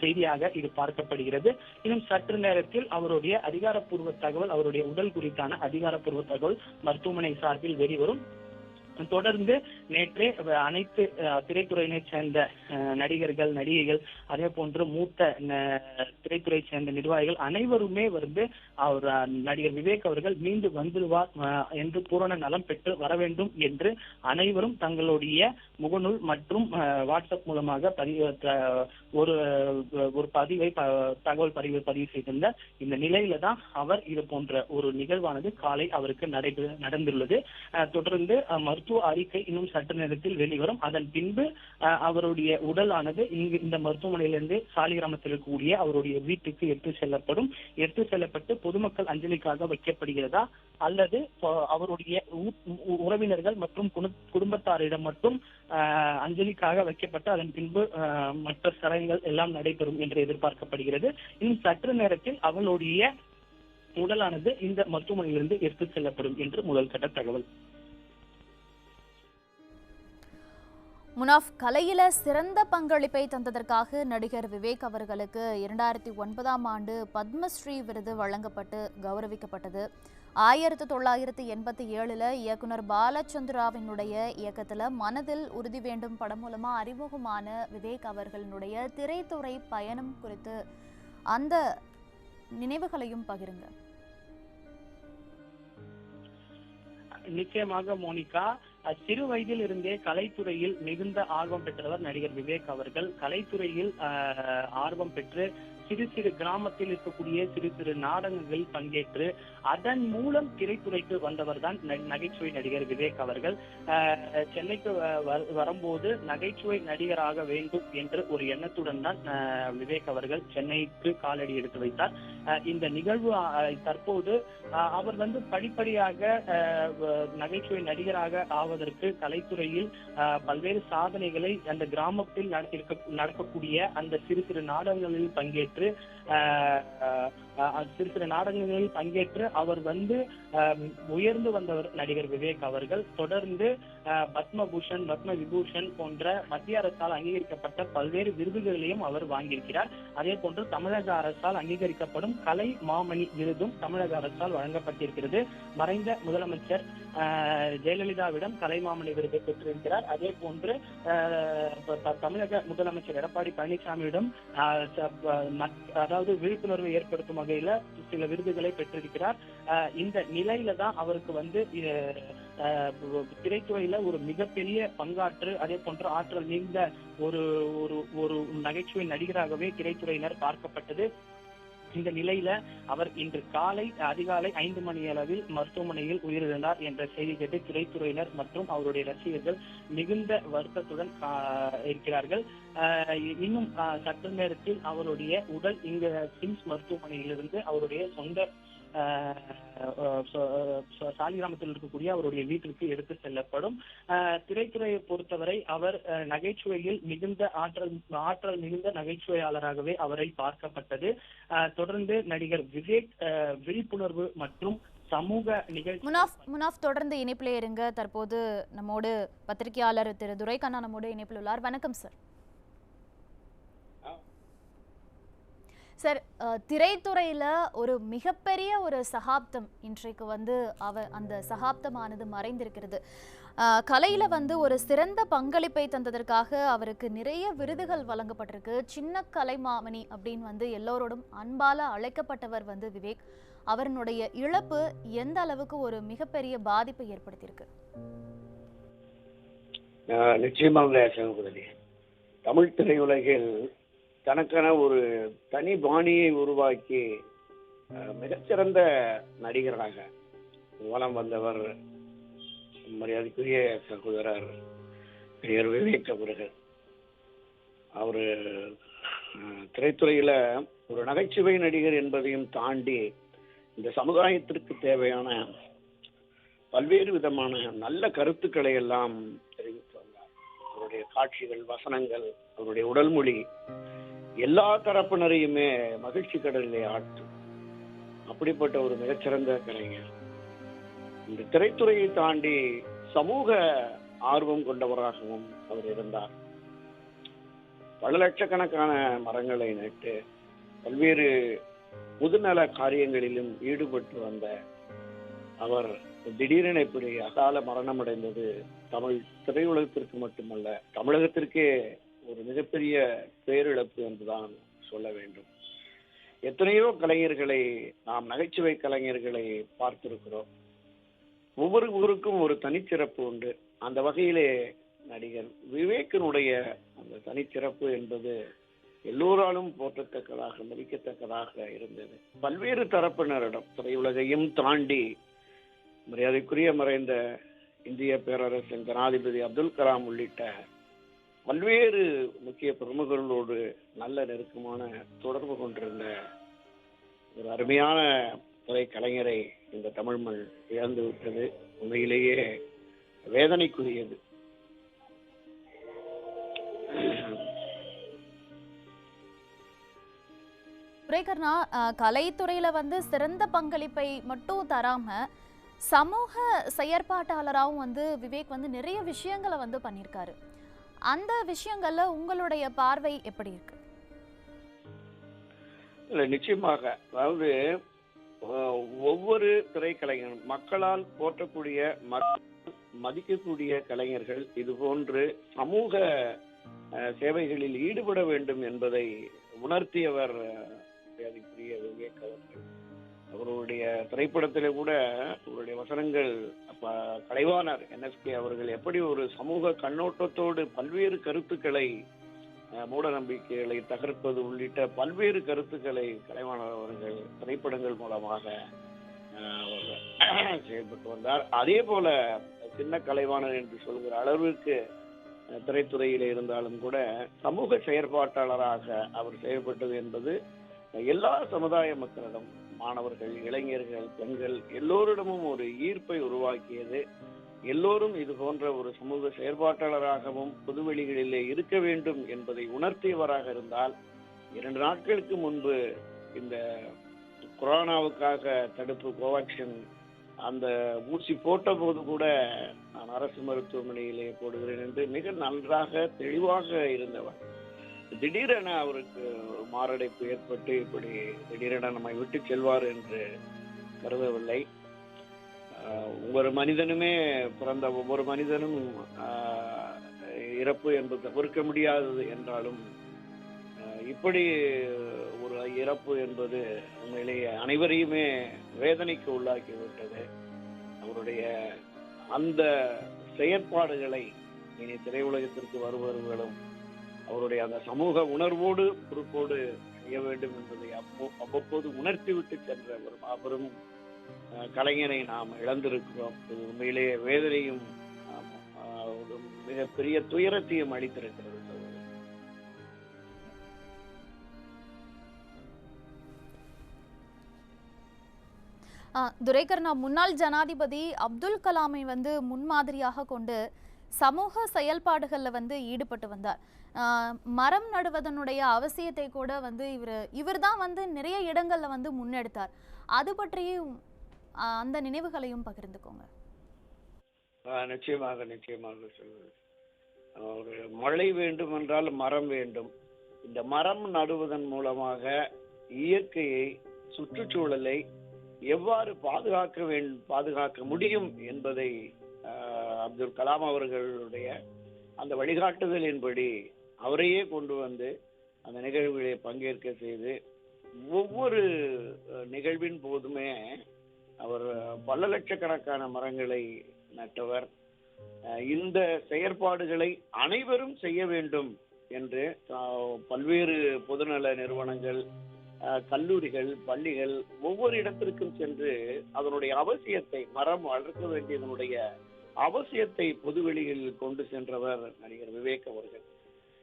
செய்தியாக இது பார்க்கப்படுகிறது. இன்னும் சற்று நேரத்தில் அவருடைய அதிகாரப்பூர்வ தகவல், அவருடைய உடல் குறித்தான அதிகாரப்பூர்வ தகவல் மருத்துவமனை சார்பில் வெளிவரும். தொடர்ந்து நேற்றே அனைத்து திரைத்துறையினை சேர்ந்த நடிகர்கள், நடிகைகள், அதே போன்று மூத்த திரைத்துறை சேர்ந்த நிர்வாகிகள் அனைவருமே அவர் நடிகர் விவேக் அவர்கள் மீண்டும் வந்துடுவார் என்று பூரண நலம் பெற்று வர வேண்டும் என்று அனைவரும் தங்களுடைய முகநூல் மற்றும் வாட்ஸ்அப் மூலமாக ஒரு தகவல் பதிவு செய்திருந்த இந்த நிலையில தான் அவர் இது போன்ற ஒரு நிகழ்வானது காலை அவருக்கு நடந்துள்ளது. தொடர்ந்து மருத்துவ அறிக்கை இன்னும் சற்று நேரத்தில் வெளிவரும். அதன் பின்பு அவருடைய உடலானது இந்த மருத்துவமனையிலிருந்து சாலிகிராமத்தில் இருக்கக்கூடிய அவருடைய வீட்டுக்கு எடுத்து செல்லப்பட்டு பொதுமக்கள் அஞ்சலிக்காக வைக்கப்படுகிறதா அல்லது அவருடைய உறவினர்கள் மற்றும் குடும்பத்தாரிடம் மட்டும் அஞ்சலிக்காக வைக்கப்பட்டு அதன் பின்பு மற்ற சடங்குகள் எல்லாம் நடைபெறும் என்று எதிர்பார்க்கப்படுகிறது. இன்னும் சற்று நேரத்தில் அவளுடைய உடலானது இந்த மருத்துவமனையிலிருந்து எடுத்து செல்லப்படும் என்று முதல் கட்ட தகவல். முனாஃப், கலையில சிறந்த பங்களிப்பை தந்ததற்காக நடிகர் விவேக் அவர்களுக்கு 2009ஆம் ஆண்டு பத்மஸ்ரீ விருது வழங்கப்பட்டு கௌரவிக்கப்பட்டது. 1987 இயக்குனர் பாலச்சந்திராவினுடைய இயக்கத்துல மனதில் உறுதி வேண்டும் படம் மூலமா அறிமுகமான விவேக் அவர்களுடைய திரைத்துறை பயணம் குறித்து அந்த நினைவுகளையும் பகிருங்க. நிச்சயமாக மோனிகா, சிறு வயதில் இருந்தே கலைத்துறையில் மிகுந்த ஆர்வம் பெற்றவர் நடிகர் விவேக் அவர்கள். கலைத்துறையில் ஆர்வம் பெற்று சிறு சிறு கிராமத்தில் இருக்கக்கூடிய சிறு சிறு நாடகங்களில் பங்கேற்று அதன் மூலம் திரைத்துறைக்கு வந்தவர் தான் நகைச்சுவை நடிகர் விவேக் அவர்கள். சென்னைக்கு வரும்போது நகைச்சுவை நடிகராக வேண்டும் என்று ஒரு எண்ணத்துடன் தான் விவேக் அவர்கள் சென்னைக்கு காலடி எடுத்து வைத்தார். இந்த நிகழ்வு தற்போது அவர் படிப்படியாக நகைச்சுவை நடிகராக ஆவதற்கு கலைத்துறையில் பல்வேறு சாதனைகளை அந்த கிராமத்தில் நடக்கக்கூடிய அந்த சிறு சிறு நாடகங்களில் பங்கேற்று அவர் உயர்ந்து வந்தவர் நடிகர் விவேக் அவர்கள். தொடர்ந்து பத்மபூஷன், பத்ம விபூஷன் போன்ற மத்திய அரசால் அங்கீகரிக்கப்பட்ட பல்வேறு விருதுகளையும் அவர் வாங்கியிருக்கிறார். அதே போன்று தமிழக அரசால் அங்கீகரிக்கப்படும் கலை மாமணி விருதும் தமிழக அரசால் வழங்கப்பட்டிருக்கிறது. மறைந்த முதலமைச்சர் ஜெயலலிதாவிடம் கலைமாமணி விருதை பெற்றிருக்கிறார். அதே போன்று தமிழக முதலமைச்சர் எடப்பாடி பழனிசாமியிடம் அதாவது விழிப்புணர்வை ஏற்படுத்தும் வகையில சில விருதுகளை பெற்றிருக்கிறார். இந்த நிலையில தான் அவருக்கு திரைத்துறையில ஒரு மிகப்பெரிய பங்காற்று, அதே போன்ற ஆற்றல் மிகுந்த ஒரு நகைச்சுவை நடிகராகவே திரைத்துறையினர் பார்க்கப்பட்டது. இந்த நிலையில அவர் இன்று அதிகாலை 5 மணி அளவில் மருத்துவமனையில் உயிரிழந்தார் என்ற செய்தி கேட்டு திரைத்துறையினர் மற்றும் அவருடைய ரசிகர்கள் மிகுந்த வருத்தத்துடன் இருக்கிறார்கள். இன்னும் சற்று நேரத்தில் அவருடைய உடல் இங்க சிம்ஸ் மருத்துவமனையிலிருந்து அவருடைய சொந்த சாலிகிராமத்தில் இருக்கக்கூடிய அவருடைய வீட்டிற்கு எடுத்து செல்லப்படும். திரைத்துறையை பொறுத்தவரை அவர் நகைச்சுவையில் மிகுந்த ஆற்றல் மிகுந்த நகைச்சுவையாளராகவே அவரை பார்க்கப்பட்டது. தொடர்ந்து நடிகர் விவேக் விழிப்புணர்வு மற்றும் சமூக நிகழ்ச்சி. முனாஃப் தொடர்ந்து இணைப்பிலே இருங்க. தற்போது நம்மோடு பத்திரிகையாளர் திரு துரைக்கண்ணா நம்மோடு இணைப்பில் உள்ளார். வணக்கம் சார். சார், திரைத்துறையில ஒரு மிகப்பெரிய ஒரு சகாப்தம் இன்றைக்கு அந்த சகாப்தமானது மறைந்திருக்கிறது. கலையில ஒரு சிறந்த பங்களிப்பை தந்ததற்காக அவருக்கு நிறைய விருதுகள் வழங்கப்பட்டிருக்கு. சின்ன கலைமாமணி அப்படின்னு எல்லோரோடும் அன்பால அழைக்கப்பட்டவர் விவேக். அவருடைய இழப்பு எந்த அளவுக்கு ஒரு மிகப்பெரிய பாதிப்பை ஏற்படுத்தியிருக்கு? நிச்சயமாக தமிழ் திரையுலகில் தனக்கான ஒரு தனி பாணியை உருவாக்கி மிகச்சிறந்த நடிகராக வலம் வந்தவர் மரியாதைக்குரிய சகோதரர் பெயர் விவேக் அவர்கள். அவரு திரைத்துறையில ஒரு நகைச்சுவை நடிகர் என்பதையும் தாண்டி இந்த சமுதாயத்திற்கு தேவையான பல்வேறு விதமான நல்ல கருத்துக்களை எல்லாம் தெரிவித்து வந்தார். அவருடைய காட்சிகள், வசனங்கள், அவருடைய உடல் மொழி எல்லா தரப்பினரையுமே மகிழ்ச்சி கடலிலே ஆட்டும். அப்படிப்பட்ட ஒரு மிகச்சிறந்த கலைஞர். இந்த திரைத்துறையை தாண்டி சமூக ஆர்வம் கொண்டவராகவும் அவர் இருந்தார். பல லட்சக்கணக்கான மரங்களை நட்டு பல்வேறு முதுநல காரியங்களிலும் ஈடுபட்டு வந்த அவர் திடீரென இப்படி அகால மரணம் அடைந்தது தமிழ் திரையுலகத்திற்கு மட்டுமல்ல, தமிழகத்திற்கே ஒரு மிகப்பெரிய பேரிழப்பு என்றுதான் சொல்ல வேண்டும். எத்தனையோ கலைஞர்களை நாம் நகைச்சுவை கலைஞர்களை பார்த்திருக்கிறோம். ஒவ்வொரு ஊருக்கும் ஒரு தனிச்சிறப்பு உண்டு. அந்த வகையிலே நடிகர் விவேக்கினுடைய அந்த தனிச்சிறப்பு என்பது எல்லோராலும் போற்றத்தக்கதாக, மதிக்கத்தக்கதாக இருந்தது. பல்வேறு தரப்பினரிடம் திரையுலகையும் தாண்டி மரியாதைக்குரிய மறைந்த இந்திய பேரரசின் ஜனாதிபதி அப்துல் கலாம் உள்ளிட்ட பல்வேறு முக்கிய பிரமுகர்களோடு நல்ல நெருக்கமான தொடர்பு கொண்டிருந்த ஒரு அருமையான துறை கலைஞரை இந்த தமிழ் மண் இழந்து விட்டது. உண்மையிலேயே வேதனைக்குரியது. துரைக்கண்ணா, கலைத்துறையில சிறந்த பங்களிப்பை மட்டும் தராம சமூக செயற்பாட்டாளராகவும் விவேக் நிறைய விஷயங்களை பண்ணியிருக்காரு. அந்த விஷயங்கள்ல உங்களுடைய பார்வை எப்படி இருக்கு? இல்ல, நிச்சயமாக. அதாவது ஒவ்வொரு திரைக்கலைஞரும் மக்களால் போற்றக்கூடிய, மதிக்கக்கூடிய கலைஞர்கள் இது போன்று சமூக சேவைகளில் ஈடுபட வேண்டும் என்பதை உணர்த்தியவர் மரியாதைக்குரிய விவேக் அவர்கள். அவருடைய திரைப்படத்திலே கூட அவருடைய வசனங்கள் கலைவாணர் NSK அவர்கள் எப்படி ஒரு சமூக கண்ணோட்டத்தோடு பல்வேறு கருத்துக்களை, மூட நம்பிக்கைகளை தகர்ப்பது உள்ளிட்ட பல்வேறு கருத்துக்களை கலைவாணர் அவர்கள் திரைப்படங்கள் மூலமாக செயல்பட்டு வந்தார். அதே போல சின்ன கலைவாணர் என்று சொல்கிற அளவிற்கு திரைத்துறையிலே இருந்தாலும் கூட சமூக செயற்பாட்டாளராக அவர் செயல்பட்டது என்பது எல்லா சமுதாய மக்களிடம், மாணவர்கள், இளைஞர்கள், பெண்கள் எல்லோரிடமும் ஒரு ஈர்ப்பை உருவாக்கியது. எல்லோரும் இது போன்ற ஒரு சமூக செயற்பாட்டாளராகவும் பொதுவெளிகளிலே இருக்க வேண்டும் என்பதை உணர்த்தியவராக இருந்தால், 2 நாட்களுக்கு முன்பு இந்த கொரோனாவுக்காக தடுப்பு கோவாக்சின் அந்த ஊசி போட்ட போது கூட நான் அரசு மருத்துவமனையிலே போடுகிறேன் என்று மிக நன்றாக தெளிவாக இருந்தவர். திடீரென அவருக்கு மாரடைப்பு ஏற்பட்டு இப்படி திடீரென நம்மை விட்டு செல்வார் என்று கருதவில்லை. ஒவ்வொரு மனிதனுமே, பிறந்த ஒவ்வொரு மனிதனும் இறப்பு என்பது தவிர்க்க முடியாதது என்றாலும் இப்படி ஒரு இறப்பு என்பது உண்மையிலேயே அனைவரையுமே வேதனைக்கு உள்ளாக்கிவிட்டது. அவருடைய அந்த செயற்பாடுகளை இனி திரையுலகத்திற்கு வருபவர்களும் அவருடைய அந்த சமூக உணர்வோடு பொறுப்போடு செய்ய வேண்டும் என்பதை அவ்வப்போது உணர்த்திவிட்டு சென்ற ஒரு மாபெரும் கலைஞரை நாம் இழந்திருக்கிறோம். இது உண்மையிலேயே வேதனையும் மிகப்பெரிய துயரத்தையும் அளித்திருக்கிறது. துரைகர்ணா, முன்னாள் ஜனாதிபதி அப்துல் கலாமை வந்து முன்மாதிரியாக கொண்டு சமூக செயல்பாடுகளில் வந்து ஈடுபட்டு வந்தார். மரம் நடுவதனுடைய அவசியத்தை கூட வந்து இவர் தான் வந்து நிறைய இடங்கள்ல வந்து முன்னெடுத்தார். அது பற்றியும் அந்த நினைவுகளையும் பகிர்ந்துக்கோங்க. நிச்சயமாக நிச்சயமாக சொல்வது, ஒரு மழை வேண்டும் என்றால் மரம் வேண்டும். இந்த மரம் நடுவதன் மூலமாக இயற்கையை, சுற்றுச்சூழலை எவ்வாறு பாதுகாக்க முடியும் என்பதை அப்துல் கலாம் அவர்களுடைய அந்த வழிகாட்டுதலின்படி அவரையே கொண்டு வந்து அந்த நிகழ்வுகளை பங்கேற்க செய்து, ஒவ்வொரு நிகழ்வின் போதுமே அவர் பல லட்சக்கணக்கான மரங்களை நட்டவர். இந்த செயற்பாடுகளை அனைவரும் செய்ய வேண்டும் என்று பல்வேறு பொதுநல நிறுவனங்கள், கல்லூரிகள், பள்ளிகள் ஒவ்வொரு இடத்திற்கும் சென்று அதனுடைய அவசியத்தை, மரம் வளர்க்க வேண்டியதனுடைய அவசியத்தை பொதுவெளியில் கொண்டு சென்றவர் நடிகர் விவேக் அவர்கள்.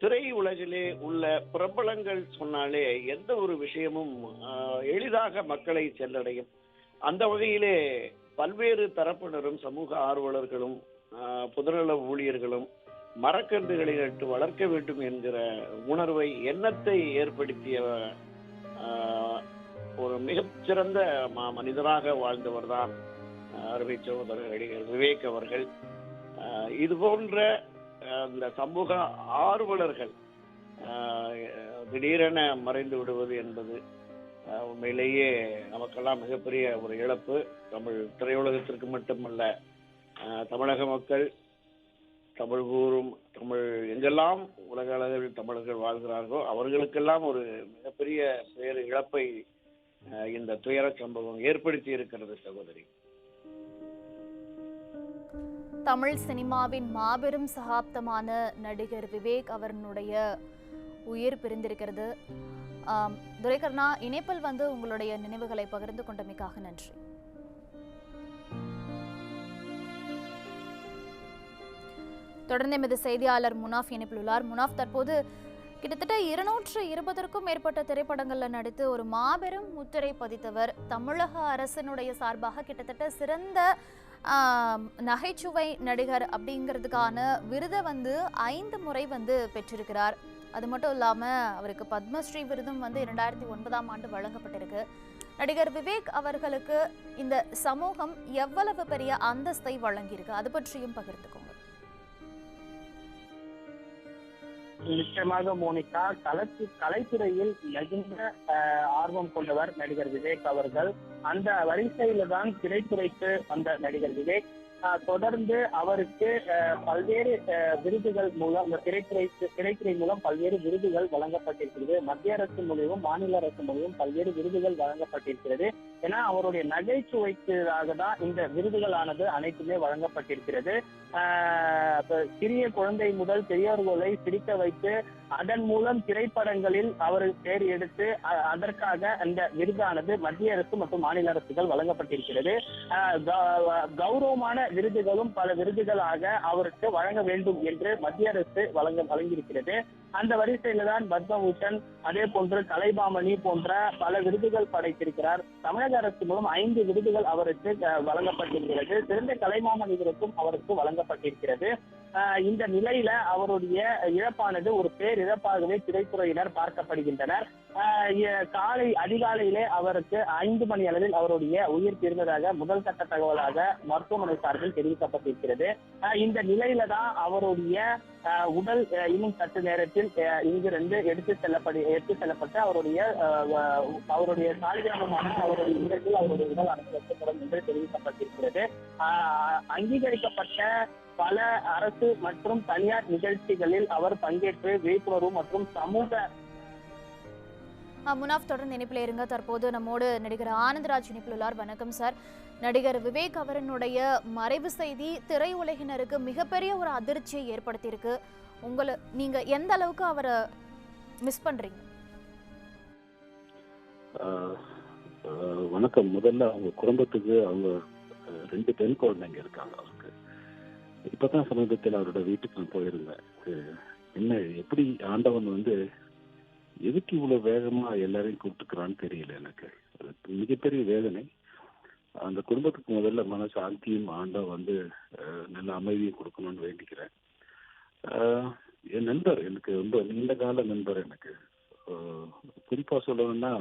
திரை உலகிலே உள்ள பிரபலங்கள் சொன்னாலே எந்த ஒரு விஷயமும் எளிதாக மக்களை சென்றடையும். அந்த வகையிலே பல்வேறு தரப்பினரும், சமூக ஆர்வலர்களும், பொதுநல ஊழியர்களும் மரக்கன்றுகளை நட்டு வளர்க்க வேண்டும் என்கிற உணர்வை, எண்ணத்தை ஏற்படுத்திய ஒரு மிகச்சிறந்த மனிதராக வாழ்ந்தவர் தான் அருமை சகோதரர் நடிகர் விவேக் அவர்கள். இது போன்ற இந்த சமூக ஆர்வலர்கள் திடீரென மறைந்து விடுவது என்பது உண்மையிலேயே நமக்கெல்லாம் மிகப்பெரிய ஒரு இழப்பு. தமிழ் திரையுலகத்திற்கு மட்டுமல்ல, தமிழக மக்கள், தமிழ் கூறும் தமிழ் எங்கெல்லாம் உலக அளவில் தமிழர்கள் வாழ்கிறார்களோ அவர்களுக்கெல்லாம் ஒரு மிகப்பெரிய பேரு இழப்பை இந்த துயர சம்பவம் ஏற்படுத்தி இருக்கிறது சகோதரி. தமிழ் சினிமாவின் மாபெரும் சகாப்தமான நடிகர் விவேக் அவர்களுடைய உயிர் பிரிந்திருக்கிறது. துரைகர்ணா, இணைப்பில் வந்து உங்களுடைய நினைவுகளை பகிர்ந்து கொண்டமைக்காக நன்றி. தொடர்ந்து எமது செய்தியாளர் முனாஃப் இணைப்பில் உள்ளார். முனாஃப், தற்போது கிட்டத்தட்ட 220க்கும் மேற்பட்ட திரைப்படங்களில் நடித்து ஒரு மாபெரும் முத்திரை பதித்தவர். தமிழக அரசினுடைய சார்பாக கிட்டத்தட்ட சிறந்த நகைச்சுவை நடிகர் அப்படிங்கிறதுக்கான விருதை வந்து 5 முறை வந்து பெற்றிருக்கிறார். அது மட்டும் இல்லாமல் அவருக்கு பத்மஸ்ரீ விருதும் வந்து 2009ஆம் ஆண்டு வழங்கப்பட்டிருக்கு. நடிகர் விவேக் அவர்களுக்கு இந்த சமூகம் எவ்வளவு பெரிய அந்தஸ்தை வழங்கியிருக்கு, அது பற்றியும் பகிர்ந்துக்கோங்க. நிச்சயமாக மோனிகா, கலைத்துறையில் மிகுந்த ஆர்வம் கொண்டவர் நடிகர் விவேக் அவர்கள். அந்த வரிசையில தான் திரைத்துறைக்கு வந்த நடிகர் விவேக் தொடர்ந்து அவருக்கு பல்வேறு விருதுகள் மூலம், இந்த திரைத்துறை மூலம் பல்வேறு விருதுகள் வழங்கப்பட்டிருக்கிறது. மத்திய அரசு மூலியமும் மாநில அரசு மூலியமும் பல்வேறு விருதுகள் வழங்கப்பட்டிருக்கிறது. ஏன்னா அவருடைய நகைச்சுவைக்காக தான் இந்த விருதுகளானது அனைத்துமே வழங்கப்பட்டிருக்கிறது. சிறிய குழந்தை முதல் பெரியவர்களை சிரிக்க வைத்து அதன் மூலம் திரைப்படங்களில் அவர் பேர் எடுத்து அதற்காக அந்த விருதானது மத்திய அரசு மற்றும் மாநில அரசுகள் வழங்கப்பட்டிருக்கிறது. கௌரவமான விருதுகளும் பல விருதுகளாக அவருக்கு வழங்க வேண்டும் என்று மத்திய அரசு வழங்கியிருக்கிறது. அந்த வரிசையில தான் பத்மபூஷன், அதே போன்று கலைமாமணி போன்ற பல விருதுகள் படைத்திருக்கிறார். தமிழக அரசு மூலம் 5 விருதுகள் அவருக்கு வழங்கப்பட்டிருக்கிறது. சிறந்த கலைமாமணி விருதும் அவருக்கு வழங்கப்பட்டிருக்கிறது. இந்த நிலையில அவருடைய இழப்பானது ஒரு பேரிழப்பாகவே திரைத்துறையினர் பார்க்கப்படுகின்றனர். காலை அதிகாலையிலே அவருக்கு 5 மணி அளவில் அவருடைய உயிர் பிரிந்ததாக முதல் கட்ட தகவலாக மருத்துவமனை சார்பில் தெரிவிக்கப்பட்டிருக்கிறது. இந்த நிலையில தான் அவருடைய உடல் இன்னும் சற்று நேரத்தில் இங்கிருந்து எடுத்து செல்லப்பட்டு அவருடைய சாலிகிராமமான அவருடைய இடத்தில் அவருடைய உடல் அனுப்பப்படும் என்று தெரிவிக்கப்பட்டிருக்கிறது. அங்கீகரிக்கப்பட்ட பல அரசு மற்றும் தனியார் நிகழ்ச்சிகளில் அவர் பங்கேற்று விழிப்புணர்வு மற்றும் சமூக முனாஃப், தொடர்ந்து இணைப்பில் இருங்க. தற்போது நம்மோடு நடிகர் ஆனந்தராஜ் இணைப்பில் உள்ளார். வணக்கம் சார். நடிகர் விவேக் அவரனுடைய மறைவு செய்தி திரையுலகினருக்கு மிகப்பெரிய ஒரு அதிர்ச்சியை ஏற்படுத்தியிருக்கு. நீங்க எந்த அளவுக்கு அவரை மிஸ் பண்றீங்க? வணக்கம். முதல்ல அவங்க குடும்பத்துக்கு அவங்க 2 பெண் குழந்தைங்க இருக்காங்க. அவருக்கு இப்பதான் சமீபத்தில் அவரோட வீட்டுக்கு நான் போயிருந்தேன். என்ன எப்படி ஆண்டவன் வந்து எதுக்கு இவ்வளவு வேகமா எல்லாரையும் கூப்பிட்டுக்கிறான்னு தெரியல எனக்கு. அது மிகப்பெரிய வேதனை. அந்த குடும்பத்துக்கு முதல்ல மனசாந்தியும் ஆண்டவன் வந்து நல்ல அமைதியை கொடுக்கணும்னு வேண்டிக்கிறேன். என் நண்பர், எனக்கு ரொம்ப நீண்ட கால நண்பர். எனக்கு குறிப்பா சொல்லணும்னா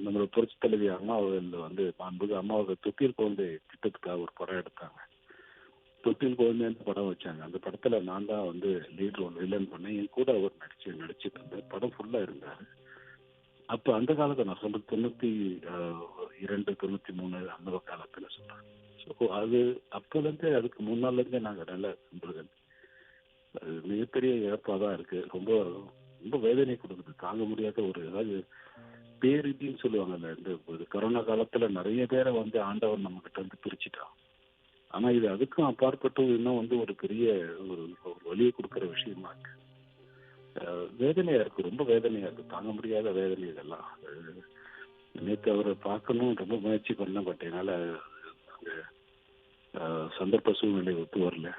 நம்மளோட புரட்சி தலைவி அம்மா அவர்கள் வந்து மாண்புமிகு அம்மாவோட தொட்டில் குழந்தை திட்டத்துக்காக ஒரு படம் எடுத்தாங்க. தொட்டில் குழந்தைன்னு படம் வச்சாங்க. அந்த படத்துல நான் தான் வந்து லீட் ரோல் வில்லன் பண்ணேன். என் கூட அவர் நடிச்சிட்டு இருந்தேன். படம் ஃபுல்லா இருந்தாரு. அப்ப அந்த காலத்தை நான் சொல்றது 92, 93 அந்த காலத்துல சொல்றேன். ஸோ அது அப்பல இருந்து அதுக்கு முன்னால இருந்தே நாங்க நல்ல நண்பர்கள். அது மிகப்பெரிய இழப்பா தான் இருக்கு. ரொம்ப ரொம்ப வேதனை கொடுக்குது. தாங்க முடியாத ஒரு, அதாவது பேரிடின்னு சொல்லுவாங்கல்ல, இந்த கொரோனா காலத்துல நிறைய பேரை வந்து ஆண்டவன் நம்ம கிட்ட வந்து பிரிச்சுட்டான். ஆனா இது அதுக்கும் அப்பாற்பட்டு இன்னும் வந்து ஒரு பெரிய ஒரு வலியை கொடுக்குற விஷயமா இருக்கு. வேதனையா இருக்கு, ரொம்ப வேதனையா இருக்கு. தாங்க முடியாத வேதனை இதெல்லாம். நேற்று அவரை பார்க்கணும் ரொம்ப முயற்சி பண்ண, பட் என்னால சந்தர்ப்ப சூழ்நிலை ஒத்து வரல.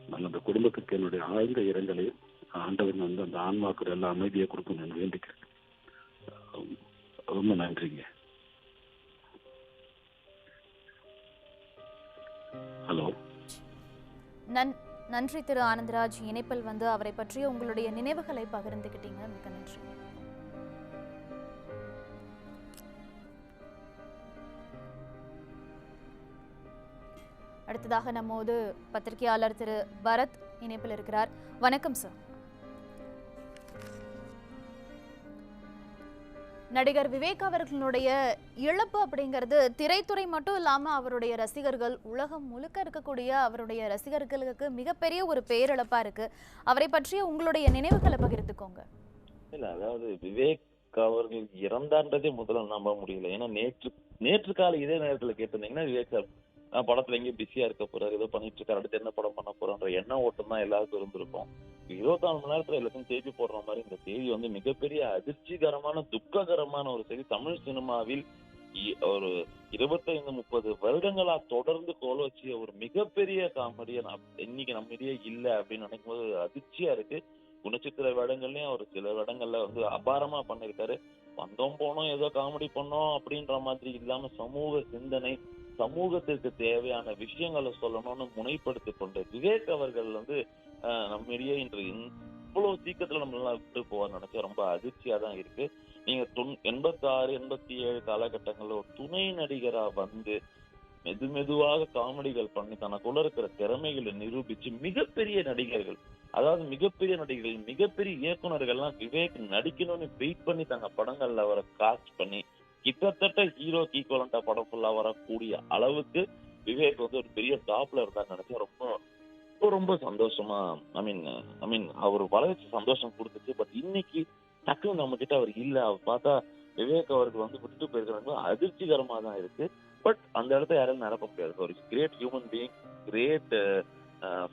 நான் அந்த குடும்பத்துக்கு என்னுடைய ஆழ்ந்த இரங்கலையும் ஆண்டவன் வந்து அந்த ஆன்மாக்கு நல்ல அமைதியை கொடுக்கணும்னு வேண்டிக்கிறேன். ரொம்ப நன்றிங்க. ஹலோ. நன்றி திரு ஆனந்தராஜ். இணைப்பில் வந்து அவரை பற்றிய உங்களுடைய நினைவுகளை பகிர்ந்துக்கிட்டீங்க. மிக்க நன்றி. அடுத்ததாக நம்மோடு பத்திரிகையாளர் திரு பரத் இணைப்பில் இருக்கிறார். வணக்கம் சார். நடிகர் விவேக் அவர்களுடைய இழப்பு அப்படிங்கிறது திரைத்துறை மட்டும் இல்லாம அவருடைய ரசிகர்கள், உலகம் முழுக்க இருக்கக்கூடிய அவருடைய ரசிகர்களுக்கு மிகப்பெரிய ஒரு பேரிழப்பா இருக்கு. அவரை பற்றிய உங்களுடைய நினைவுகளை பகிர்ந்துக்கோங்க. இல்ல, அதாவது விவேக் அவர்கள் இறந்தான்றதே முதல்ல நம்ப முடியல. ஏன்னா நேற்று காலை இதே நேரத்துல கேட்டிருந்தீங்கன்னா விவேக் சார் படத்துல எங்கேயும் பிஸியா இருக்க போறாரு, ஏதோ பண்ணிட்டு இருக்காரு, அடுத்து என்ன படம் பண்ண போறோன்ற எண்ண ஓட்டம் தான் எல்லாருக்கும் இருந்திருக்கும். 24 மணி நேரத்துல எல்லாத்தையும் செய்தி போடுற மாதிரி இந்த செய்தி வந்து மிகப்பெரிய அதிர்ச்சிகரமான, துக்ககரமான ஒரு செய்தி. தமிழ் சினிமாவில் ஒரு 25-30 வருடங்களா தொடர்ந்து கோல வச்சு ஒரு மிகப்பெரிய காமெடியன் இன்னைக்கு நம்ம இடையே இல்லை அப்படின்னு நினைக்கும் போது அதிர்ச்சியா இருக்கு. குணச்சித்திர வேடங்கள்லயும் அவர் சில வேடங்கள்ல வந்து அபாரமா பண்ணிருக்காரு. வந்தோம் போனோம் ஏதோ காமெடி பண்ணோம் அப்படின்ற மாதிரி இல்லாம சமூக சிந்தனை, சமூகத்திற்கு தேவையான விஷயங்களை சொல்லணும்னு முனைப்படுத்தி கொண்ட விவேக் அவர்கள் வந்து நம்மிடையே இன்று இவ்வளவு சீக்கிரத்துல நம்ம விட்டு போவார் நினைச்சா ரொம்ப அதிர்ச்சியா தான் இருக்கு. நீங்க 86, 87 காலகட்டங்கள்ல ஒரு துணை நடிகரா வந்து மெதுவாக காமெடிகள் பண்ணி தனக்குள்ள இருக்கிற திறமைகளை நிரூபிச்சு மிகப்பெரிய நடிகர்கள், அதாவது மிகப்பெரிய நடிகர்கள், மிகப்பெரிய இயக்குநர்கள்லாம் விவேக் நடிக்கணும்னு வெயிட் பண்ணி தங்க படங்கள்ல அவரை காஸ்ட் பண்ணி கிட்டத்தட்ட ஹீரோக்கு ஈக்குவலண்டா படம் ஃபுல்லா வரக்கூடிய அளவுக்கு விவேக் வந்து ஒரு பெரிய டாப்ல இருந்தா நினைச்சா ரொம்ப சந்தோஷமா, ஐ மீன் அவர் வளர்ச்சி சந்தோஷம் கொடுத்துச்சு. பட் இன்னைக்கு டக்குன்னு நம்ம கிட்ட அவர் இல்ல, அவர் பார்த்தா விவேக் அவருக்கு வந்து விட்டுட்டு போயிருக்கிறாங்க, அதிர்ச்சிகரமா தான் இருக்கு. பட் அந்த இடத்த யாரும் நிரப்ப முடியாது. ஒரு great human being, great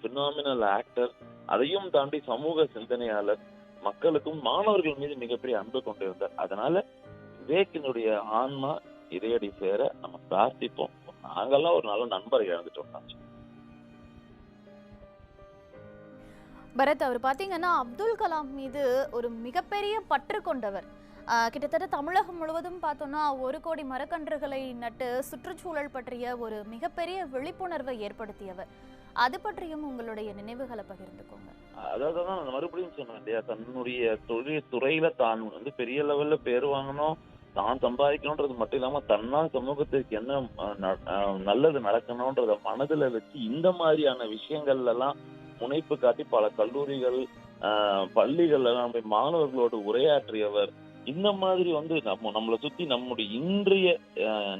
phenomenal actor, அதையும் தாண்டி சமூக சிந்தனையாளர், மக்களுக்கும் மாணவர்கள் மீது மிகப்பெரிய அன்பு கொண்டு இருந்தார். அதனால விவேக்கினுடைய ஆன்மா இறையடி சேர நம்ம பிரார்த்திப்போம். நாங்கெல்லாம் ஒரு நல்ல நண்பரை இழந்துட்டோம். பரத், அவர் பார்த்தீங்கன்னா அப்துல் கலாம் மீது ஒரு மிகப்பெரிய பற்று கொண்டவர். கிட்டத்தட்ட தமிழகம் முழுவதும் பார்த்தோம்னா 1 கோடி மரக்கன்றுகளை நட்டு சுற்றுச்சூழல் பற்றிய ஒரு மிகப்பெரிய விழிப்புணர்வை ஏற்படுத்தியவர். அது பற்றியும் உங்களுடைய நினைவுகளை பகிர்ந்துக்கோங்க. அதாவது நான் மறுபடியும் சொன்னேன் இல்லையா, தன்னுடைய தொழில் துறையில தான் வந்து பெரிய லெவல்ல பேர் வாங்கணும், தான் சம்பாதிக்கணும்ன்றது மட்டும் இல்லாம தன்னால் சமூகத்திற்கு என்ன நல்லது நடக்கணும்ன்றத மனதுல வச்சு இந்த மாதிரியான விஷயங்கள்ல எல்லாம் முனைப்பு காட்டி பல கல்லூரிகள், பள்ளிகள் எல்லாம் போய் மாணவர்களோடு உரையாற்றியவர். இந்த மாதிரி வந்து நம்மளை சுத்தி நம்முடைய இன்றைய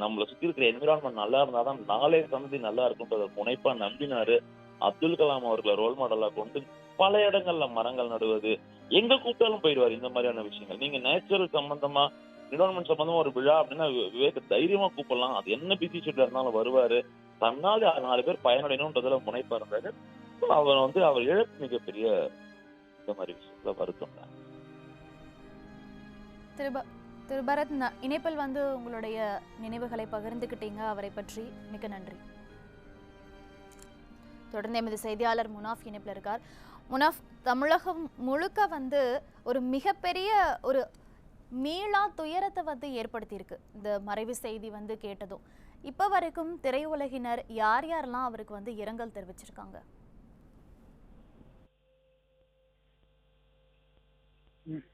நம்மளை சுத்தி இருக்கிற என்விரான்மெண்ட் நல்லா இருந்தாதான் நாளைய சந்ததி நல்லா இருக்கும்ன்றத முனைப்பா நம்பினாரு. அப்துல் கலாம் அவர்களை ரோல் மாடலா கொண்டு பல இடங்கள்ல மரங்கள் நடுவது, எங்க கூப்பிட்டாலும் போயிடுவார். இந்த மாதிரியான விஷயங்கள் நீங்க நேச்சுரல் சம்பந்தமா, என்விரான்மெண்ட் சம்பந்தமா ஒரு விழா அப்படின்னா விவேக தைரியமா கூப்பிடலாம். அது என்ன பிஸி ஷெட்ல இருந்தாலும் வருவாரு. தன்னால் 4 பேர் பயனடையணும்ன்றதுல முனைப்பா இருந்தாரு. அவர் வந்து அவர் இழப்பு மிகப்பெரிய இந்த மாதிரி விஷயத்துல வருத்தம் தான். திரு பரத், இணைப்பில் வந்து உங்களுடைய நினைவுகளை பகிர்ந்துக்கிட்டீங்க அவரை பற்றி. மிக்க நன்றி. தொடர்ந்து எமது செய்தியாளர் முனாஃப் இணைப்பில் இருக்கார். முனாஃப், தமிழகம் முழுக்க வந்து ஒரு மிகப்பெரிய ஒரு மீளா துயரத்தை வந்து ஏற்படுத்தியிருக்கு இந்த மறைவு செய்தி வந்து கேட்டதும். இப்போ வரைக்கும் திரையுலகினர் யார் யாரெல்லாம் அவருக்கு வந்து இரங்கல் தெரிவிச்சிருக்காங்க?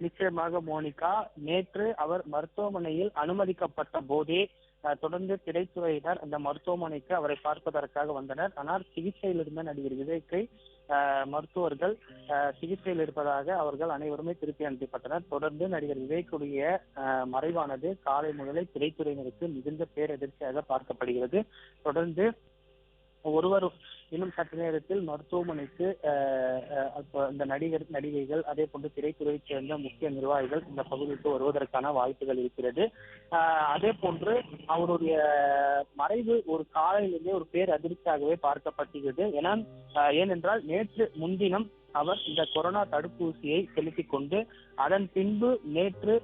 நிச்சயமாக மோனிகா, நேற்று அவர் மருத்துவமனையில் அனுமதிக்கப்பட்ட போதே தொடர்ந்து திரைத்துறையினர் அந்த மருத்துவமனைக்கு அவரை பார்ப்பதற்காக வந்தனர். ஆனால் சிகிச்சையில் இருந்த நடிகர் விவேக்கை மருத்துவர்கள் சிகிச்சையில் இருப்பதாக அவர்கள் அனைவருமே திருப்பி அனுப்பப்பட்டனர். தொடர்ந்து நடிகர் விவேக்குடைய மறைவானது காலை முதலே திரைத்துறையினருக்கு மிகுந்த பேரதிர்ச்சியாக பார்க்கப்படுகிறது. தொடர்ந்து ஒருவரும் இன்னும் சற்று நேரத்தில் மருத்துவமனைக்கு இந்த நடிகைகள் அதே போன்று திரைத்துறையைச் சேர்ந்த முக்கிய நிர்வாகிகள் இந்த பகுதிக்கு வருவதற்கான வாய்ப்புகள் இருக்கிறது. அதே போன்று அவருடைய மறைவு ஒரு காலையிலிருந்தே ஒரு பேர் அதிர்ச்சியாகவே பார்க்கப்பட்டுகிறது. ஏனென்றால் நேற்று முன்தினம் அவர் இந்த கொரோனா தடுப்பூசியை செலுத்திக் கொண்டு அதன் பின்பு நேற்று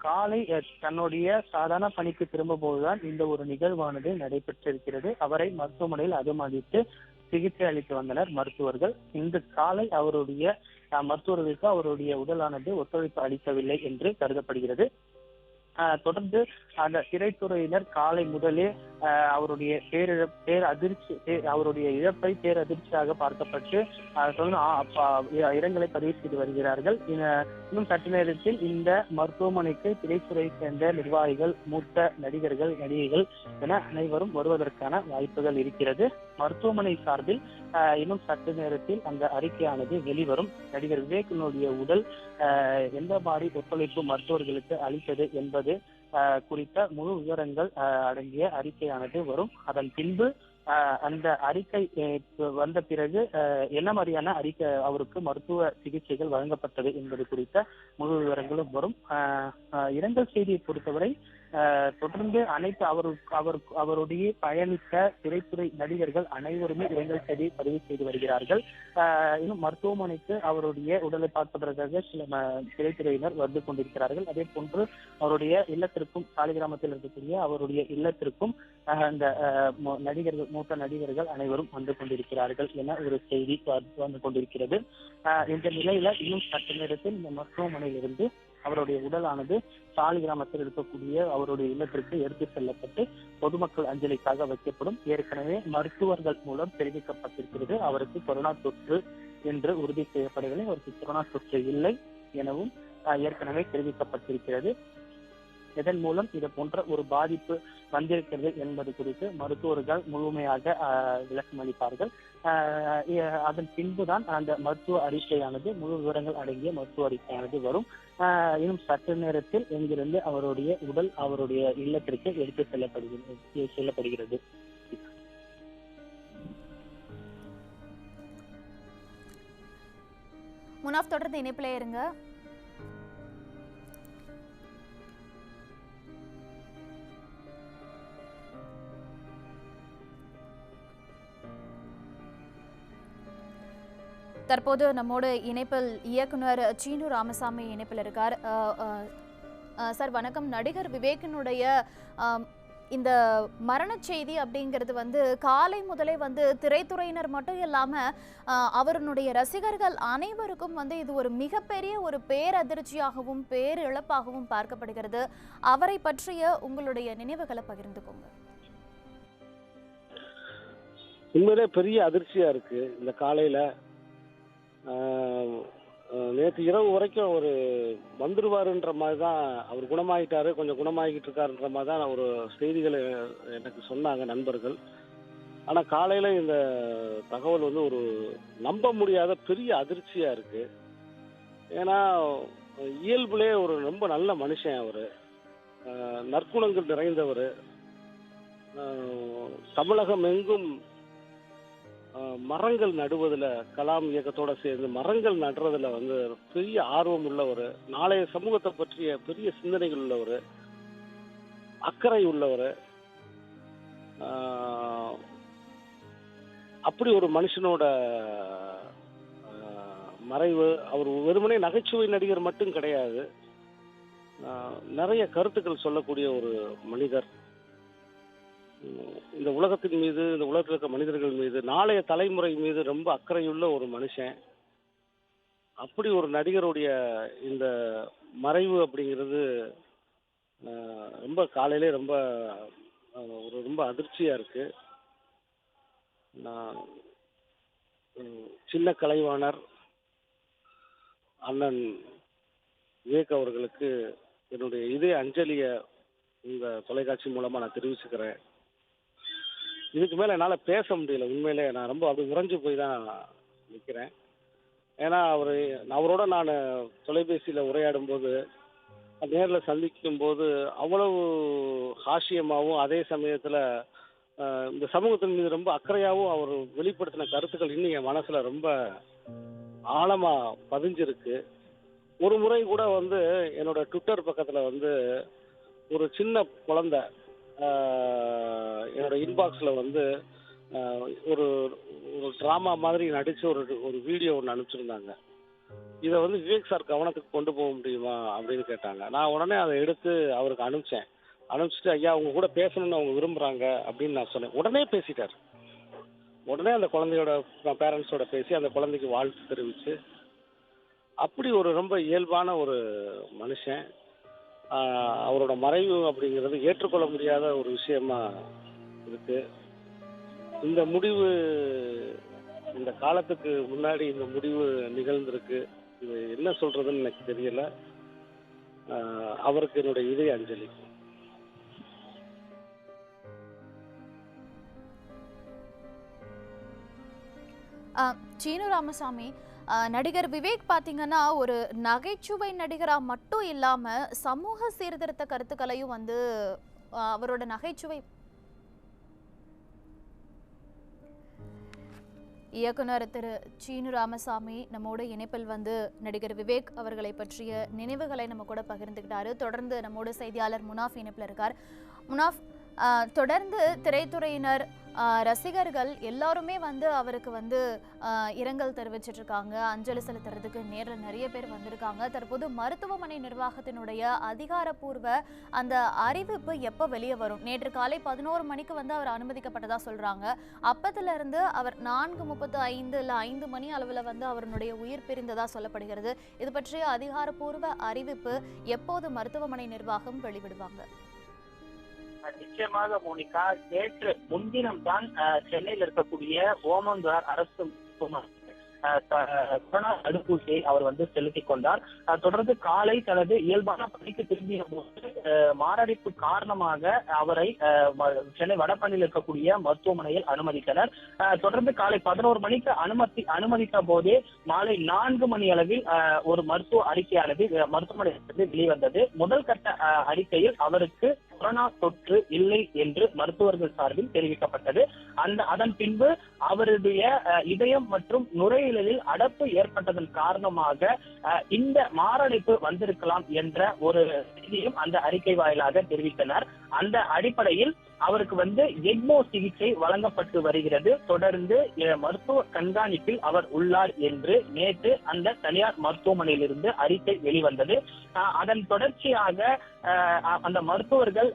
காலை தன்னுடைய சாதாரண பணிக்கு திரும்ப போதுதான் இந்த ஒரு நிகழ்வானது நடைபெற்றிருக்கிறது. அவரை மருத்துவமனையில் அனுமதித்து சிகிச்சை அளித்து வந்தனர் மருத்துவர்கள். இன்று காலை மருத்துவர்களுக்கு அவருடைய உடலானது ஒத்துழைப்பு அளிக்கவில்லை என்று கருதப்படுகிறது. தொடர்ந்து அந்த திரைத்துறையினர் காலை முதலே அவருடைய அவருடைய இழப்பை பேரதிர்ச்சியாக பார்க்கப்பட்டு இரங்கலை பதிவு செய்து வருகிறார்கள். இன்னும் சற்று நேரத்தில் இந்த மருத்துவமனைக்கு திரைத்துறையை சேர்ந்த நிர்வாகிகள், மூத்த நடிகர்கள், நடிகைகள் என அனைவரும் வருவதற்கான வாய்ப்புகள் இருக்கிறது. மருத்துவமனை சார்பில் இன்னும் சற்று நேரத்தில் அந்த அறிக்கையானது வெளிவரும். நடிகர் விவேக்கினுடைய உடல் எந்த மாதிரி ஒத்துழைப்பு மருத்துவர்களுக்கு அளித்தது என்பது குறித்த முழு விவரங்கள் அடங்கிய அறிக்கையானது வரும். அதன் பின்பு அந்த அறிக்கை வந்த பிறகு என்ன மாதிரியான அவருக்கு மருத்துவ சிகிச்சைகள் வழங்கப்பட்டது என்பது குறித்த முழு விவரங்களும் வரும். இரங்கல் செய்தியை பொறுத்தவரை தொடர்ந்து அனைத்து அவருடைய பயணித்த திரைத்துறை நடிகர்கள் அனைவருமே இரங்கல் செய்தி பதிவு செய்து வருகிறார்கள். இன்னும் மருத்துவமனைக்கு அவருடைய உடலை பார்ப்பதற்காக சில திரைத்துறையினர் வந்து கொண்டிருக்கிறார்கள். அதே போன்று அவருடைய இல்லத்திற்கும், சாலிகிராமத்தில் இருக்கக்கூடிய அவருடைய இல்லத்திற்கும் அந்த மூத்த நடிகர்கள் அனைவரும் வந்து கொண்டிருக்கிறார்கள் என ஒரு செய்தி வந்து கொண்டிருக்கிறது. இந்த நிலையில இன்னும் சற்று நேரத்தில் இந்த மருத்துவமனையிலிருந்து அவருடைய உடலானது சாலிகிராமத்தில் இருக்கக்கூடிய அவருடைய இல்லத்திற்கு எடுத்து செல்லப்பட்டு பொதுமக்கள் அஞ்சலிக்காக வைக்கப்படும். ஏற்கனவே மருத்துவர்கள் மூலம் தெரிவிக்கப்பட்டிருக்கிறது அவருக்கு கொரோனா தொற்று என்று உறுதி செய்யப்படவில்லை. அவருக்கு கொரோனா தொற்று இல்லை எனவும் ஏற்கனவே தெரிவிக்கப்பட்டிருக்கிறது. இதன் மூலம் இது போன்ற ஒரு பாதிப்பு வந்திருக்கிறது என்பது குறித்து மருத்துவர்கள் முழுமையாக விளக்கம் அளிப்பார்கள். அதன் பின்புதான் அந்த மருத்துவ அறிக்கையானது, முழு விவரங்கள் அடங்கிய மருத்துவ அறிக்கையானது வரும். இன்னும் சற்று நேரத்தில் இங்கிருந்து அவருடைய உடல் அவருடைய இல்லத்திற்கு எடுத்து செல்லப்படுகிறது. முனாஃப், தொடர்ந்து இணைப்பிலே இருங்க. தற்போது நம்மோடு இணைப்பில் இயக்குனர் சீனு ராமசாமி இணைப்பில் இருக்கார். சார் வணக்கம். நடிகர் விவேக்கினுடைய இந்த மரண செய்தி அப்படிங்கிறது வந்து காலை முதலே வந்து திரைத்துறையினர் மட்டும் இல்லாமல் அவருடைய ரசிகர்கள் அனைவருக்கும் வந்து இது ஒரு மிகப்பெரிய ஒரு பேரதிர்ச்சியாகவும் பேரிழப்பாகவும் பார்க்கப்படுகிறது. அவரை பற்றிய உங்களுடைய நினைவுகளை பகிர்ந்துக்கோங்க. உண்மையிலே பெரிய அதிர்ச்சியா இருக்கு. இந்த காலையில நேற்று இரவு வரைக்கும் அவர் வந்துடுவாருன்ற மாதிரி தான், அவர் குணமாயிட்டாரு, கொஞ்சம் குணமாகிட்டு இருக்காருன்ற மாதிரி தான் ஒரு செய்திகளை எனக்கு சொன்னாங்க நண்பர்கள். ஆனால் காலையில் இந்த தகவல் வந்து ஒரு நம்ப முடியாத பெரிய அதிர்ச்சியாக இருக்கு. ஏன்னா இயல்புலே ஒரு ரொம்ப நல்ல மனுஷன் அவர், நற்குணங்கள் நிறைந்தவர். தமிழகம் எங்கும் மரங்கள் நடுவதில், கலாம் இயக்கத்தோட சேர்ந்து மரங்கள் நடுறதுல வந்து பெரிய ஆர்வம் உள்ளவர், நாளைய சமூகத்தை பற்றிய பெரிய சிந்தனைகள் உள்ளவர், அக்கறை உள்ளவர். அப்படி ஒரு மனுஷனோட மறைவு, அவர் வெறுமனே நகைச்சுவை நடிகர் மட்டும் கிடையாது, நிறைய கருத்துக்கள் சொல்லக்கூடிய ஒரு மனிதர். இந்த உலகத்தின் மீது, இந்த உலகத்தில் இருக்க மனிதர்கள் மீது, நாளைய தலைமுறை மீது ரொம்ப அக்கறையுள்ள ஒரு மனுஷன். அப்படி ஒரு நடிகருடைய இந்த மறைவு அப்படிங்கிறது ரொம்ப காலையிலே ரொம்ப ரொம்ப அதிர்ச்சியாக இருக்கு. நான் சின்ன கலைவாணர் அண்ணன் விவேக் அவர்களுக்கு என்னுடைய இதே அஞ்சலியை உங்கள் தொலைக்காட்சி மூலமாக நான் தெரிவிச்சுக்கிறேன். இதுக்கு மேலே என்னால் பேச முடியல. உண்மையிலே நான் ரொம்ப அப்படி உறைஞ்சு போய் தான் நிற்கிறேன். ஏன்னா அவரோட நான் தொலைபேசியில் உரையாடும் போது, நேரில் சந்திக்கும் போது அவ்வளவு ஹாஷியமாகவும் அதே சமயத்தில் இந்த சமூகத்தின் மீது ரொம்ப அக்கறையாகவும் அவர் வெளிப்படுத்தின கருத்துக்கள் இன்னும் என் மனசில் ரொம்ப ஆழமாக பதிஞ்சிருக்கு. ஒரு முறை கூட என்னோட ட்விட்டர் பக்கத்தில் ஒரு சின்ன குழந்தை என்னோட இன்பாக்ஸில் ஒரு ஒரு ட்ராமா மாதிரி நடித்து ஒரு வீடியோ ஒன்று அனுப்பிச்சிருந்தாங்க. இதை விவேக் சார் கவனத்துக்கு கொண்டு போக முடியுமா அப்படின்னு கேட்டாங்க. நான் உடனே அதை எடுத்து அவருக்கு அனுப்பிச்சிட்டு, ஐயா அவங்க கூட பேசணும்னு அவங்க விரும்புகிறாங்க அப்படின்னு நான் சொன்னேன். உடனே பேசிட்டார். உடனே அந்த குழந்தையோட பேரண்ட்ஸோட பேசி அந்த குழந்தைக்கு வாழ்த்து தெரிவித்து, அப்படி ஒரு ரொம்ப இயல்பான ஒரு மனுஷன். அவரோட மறைவு அப்படிங்கிறது ஏற்றுக்கொள்ள முடியாத ஒரு விஷயமா இருக்கு. இந்த முடிவு இந்த காலத்துக்கு முன்னாடி இந்த முடிவு நிகழ்ந்திருக்கு. இது என்ன சொல்றதுன்னு எனக்கு தெரியல. அவருக்கு என்னுடைய இதய அஞ்சலி. சீனு ராமசாமி, நடிகர் விவேக் பார்த்தீங்கன்னா ஒரு நகைச்சுவை நடிகராக மட்டும் இல்லாமல் சமூக சீர்திருத்த கருத்துக்களையும் அவரோட நகைச்சுவை இயக்குனர் திரு சீனு ராமசாமி நம்மோட இணைப்பில் நடிகர் விவேக் அவர்களை பற்றிய நினைவுகளை நம்ம கூட பகிர்ந்துக்கிட்டாரு. தொடர்ந்து நம்மோட செய்தியாளர் முனாஃப் இணைப்பில் இருக்கார். முனாஃப், தொடர்ந்து திரைத்துறையினர், ரசிகர்கள் எல்லாருமே அவருக்கு இரங்கல் தெரிவிச்சிட்டு இருக்காங்க. அஞ்சலி செலுத்துறதுக்கு நேரில் நிறைய பேர் வந்திருக்காங்க. தற்போது மருத்துவமனை நிர்வாகத்தினுடைய அதிகாரப்பூர்வ அந்த அறிவிப்பு எப்போ வெளியே வரும்? நேற்று காலை 11 மணிக்கு அவர் அனுமதிக்கப்பட்டதா சொல்றாங்க. அப்பத்துல இருந்து அவர் 4:35 இல்லை 5 மணி அளவில் அவருடைய உயிர் பிரிந்ததா சொல்லப்படுகிறது. இது பற்றிய அதிகாரப்பூர்வ அறிவிப்பு எப்போது மருத்துவமனை நிர்வாகம் வெளிவிடுவாங்க? நிச்சயமாக மோனிகா, நேற்று முன்தினம் தான் சென்னையில் இருக்கக்கூடிய ஓமந்தூரார் அரசு கொரோனா தடுப்பூசியை அவர் செலுத்திக் கொண்டார். தொடர்ந்து காலை தனது இயல்பான பணிக்கு திரும்பிய போது மாரடைப்பு காரணமாக அவரை சென்னை வடபழனியில் இருக்கக்கூடிய மருத்துவமனையில் அனுமதித்தனர். தொடர்ந்து காலை 11 மணிக்கு அனுமதித்த போதே மாலை 4 மணி அளவில் ஒரு மருத்துவ அறிக்கையானது மருத்துவமனையிலிருந்து வெளிவந்தது. முதல் கட்ட அறிக்கையில் அவருக்கு கொரோனா தொற்று இல்லை என்று மருத்துவர்கள் சார்பில் தெரிவிக்கப்பட்டது. அதன் பின்பு அவருடைய இதயம் மற்றும் நுரையீரலில் அடைப்பு ஏற்பட்டதன் காரணமாக இந்த மாரடைப்பு வந்திருக்கலாம் என்ற ஒரு செய்தியும் அந்த அறிக்கை வாயிலாக தெரிவித்தனர். அந்த அடிப்படையில் அவருக்கு எக்மோ சிகிச்சை வழங்கப்பட்டு வருகிறது. தொடர்ந்து மருத்துவ கண்காணிப்பில் அவர் உள்ளார் என்று நேற்று அந்த தனியார் மருத்துவமனையிலிருந்து அறிக்கை வெளிவந்தது. அதன் தொடர்ச்சியாக அந்த மருத்துவர்கள்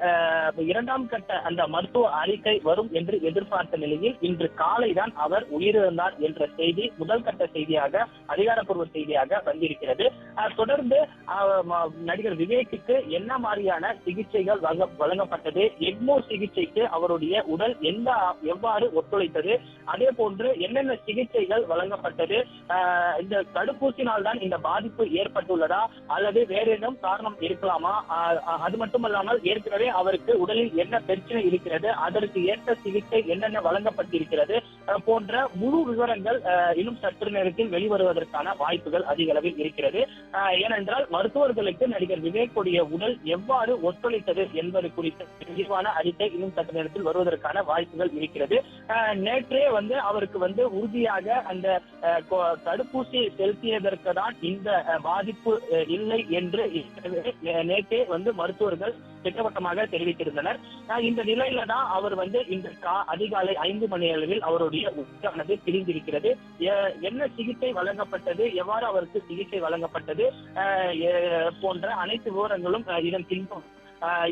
2ஆம் கட்ட அந்த மருத்துவ அறிக்கை வரும் என்று எதிர்பார்த்த நிலையில் இன்று காலை தான் அவர் உயிரிழந்தார் என்ற செய்தி முதல் கட்ட செய்தியாக, அதிகாரப்பூர்வ செய்தியாக வந்திருக்கிறது. தொடர்ந்து நடிகர் விவேக்குக்கு என்ன மாதிரியான சிகிச்சைகள் வழங்கப்பட்டது, எக்மோ சிகிச்சைக்கு அவருடைய உடல் எவ்வாறு ஒத்துழைத்தது, அதே போன்று என்னென்ன சிகிச்சைகள் வழங்கப்பட்டது, இந்த தடுப்பூசினால் தான் இந்த பாதிப்பு ஏற்பட்டுள்ளதா அல்லது வேற ஏதும் காரணம் இருக்கலாமா, அது மட்டுமல்லாமல் ஏற்கனவே அவருக்கு உடலில் என்ன பிரச்சனை இருக்கிறது, அதற்கு ஏற்ற சிகிச்சை என்னென்ன வழங்கப்பட்டிருக்கிறது போன்ற முழு விவரங்கள் இன்னும் சற்று நேரத்தில் வெளிவருவதற்கான வாய்ப்புகள் அதிக அளவில் இருக்கிறது. ஏனென்றால் மருத்துவர்களுக்கு நடிகர் விவேக்குடைய உடல் எவ்வாறு ஒத்துழைத்தது என்பது குறித்த விரிவான அறிக்கை இன்னும் சற்று நேரத்தில் வருவதற்கான வாய்ப்புகள் இருக்கிறது. நேற்றே அவருக்கு உறுதியாக அந்த தடுப்பூசி செலுத்தியதற்கு தான் இந்த பாதிப்பு இல்லை என்று நேற்றே மருத்துவர்கள் திட்டவட்டமாக தெரிவித்திருந்தனர். இந்த நிலையில தான் அவர் இன்று அதிகாலை 5 மணி அளவில் அவருடைய உயிரானது பிரிந்திருக்கிறது. என்ன சிகிச்சை வழங்கப்பட்டது, எவ்வாறு அவருக்கு சிகிச்சை வழங்கப்பட்டது போன்ற அனைத்து விவரங்களும் இதன் பின்பும்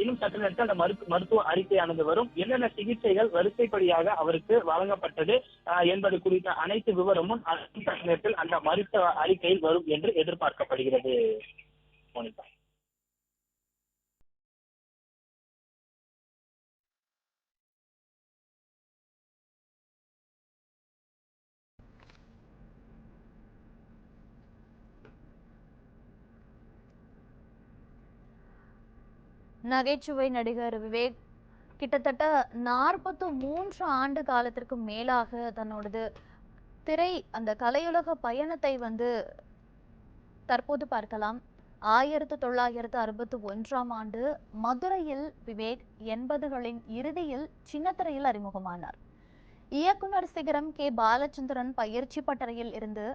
இன்னும் சற்று நேரத்தில் அந்த மருத்துவ அறிக்கையானது வரும். என்னென்ன சிகிச்சைகள் வரிசைப்படியாக அவருக்கு வழங்கப்பட்டது என்பது குறித்த அனைத்து விவரமும் சற்று நேரத்தில் அந்த மருத்துவ அறிக்கையில் வரும் என்று எதிர்பார்க்கப்படுகிறது. மோனிகா. நகைச்சுவை நடிகர் விவேக் கிட்டத்தட்ட 43 ஆண்டு காலத்திற்கு மேலாக தன்னோடது அந்த கலையுலக பயணத்தை தற்போது பார்க்கலாம். 1961ஆம் ஆண்டு மதுரையில் விவேக் 80களின் இறுதியில் சின்னத்திரையில் அறிமுகமானார். இயக்குனர் சிகரம் கே. பாலச்சந்திரன் பயிற்சி பட்டறையில் இருந்து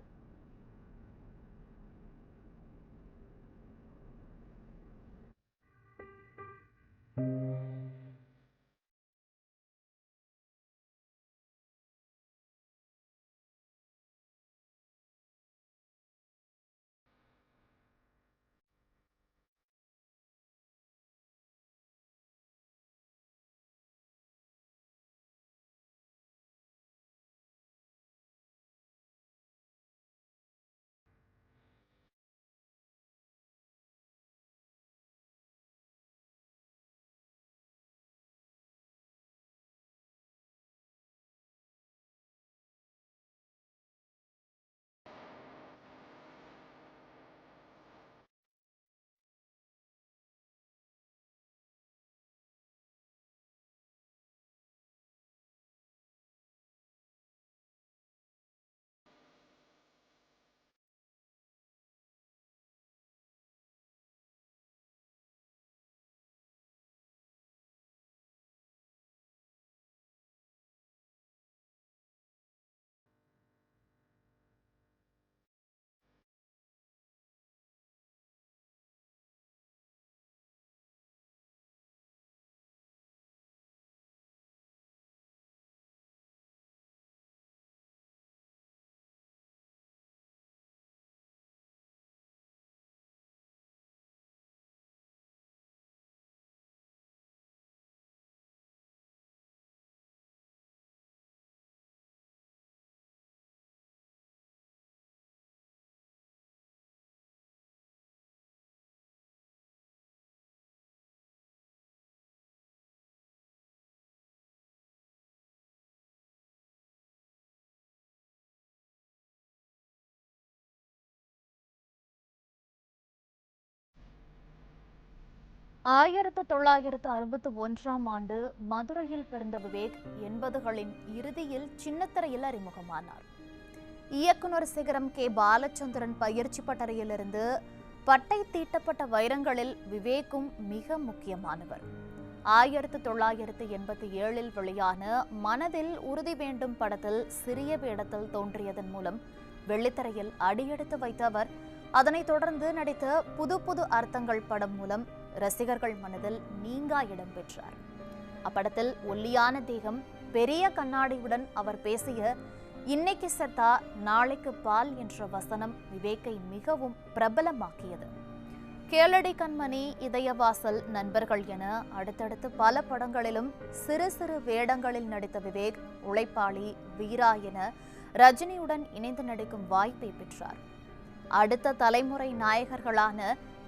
1961ஆம் ஆண்டு மதுரையில் பிறந்த விவேக் 80களின் இறுதியில் சின்னத்திரையில் அறிமுகமானார். இயக்குனர் சிகரம் கே. பாலச்சந்திரன் பயிற்சி பட்டறையிலிருந்து பட்டை தீட்டப்பட்ட வைரங்களில் விவேக்கும் மிக முக்கியமானவர். 1987இல் வெளியான மனதில் உறுதி வேண்டும் படத்தில் சிறிய வேடத்தில் தோன்றியதன் மூலம் வெள்ளித்திரையில் அடியெடுத்து வைத்த அவர் அதனைத் தொடர்ந்து நடித்த புது புது அர்த்தங்கள் படம் மூலம் ரசிகர்கள் மனதில் நீங்கா இடம் பெற்றார். அப்படத்தில் ஒல்லியான தேகம், பெரிய கண்ணாடியுடன் அவர் பேசிய இன்னைக்கு செத்தா நாளைக்கு பால் என்ற வசனம் விவேக்கை மிகவும் பிரபலமாக்கியது. கேளடி கண்மணி, இதயவாசல், நண்பர்கள் என அடுத்தடுத்து பல படங்களிலும் சிறு சிறு வேடங்களில் நடித்த விவேக் உழைப்பாளி, வீரா என ரஜினியுடன் இணைந்து நடிக்கும் வாய்ப்பை பெற்றார். அடுத்த தலைமுறை நாயகர்களான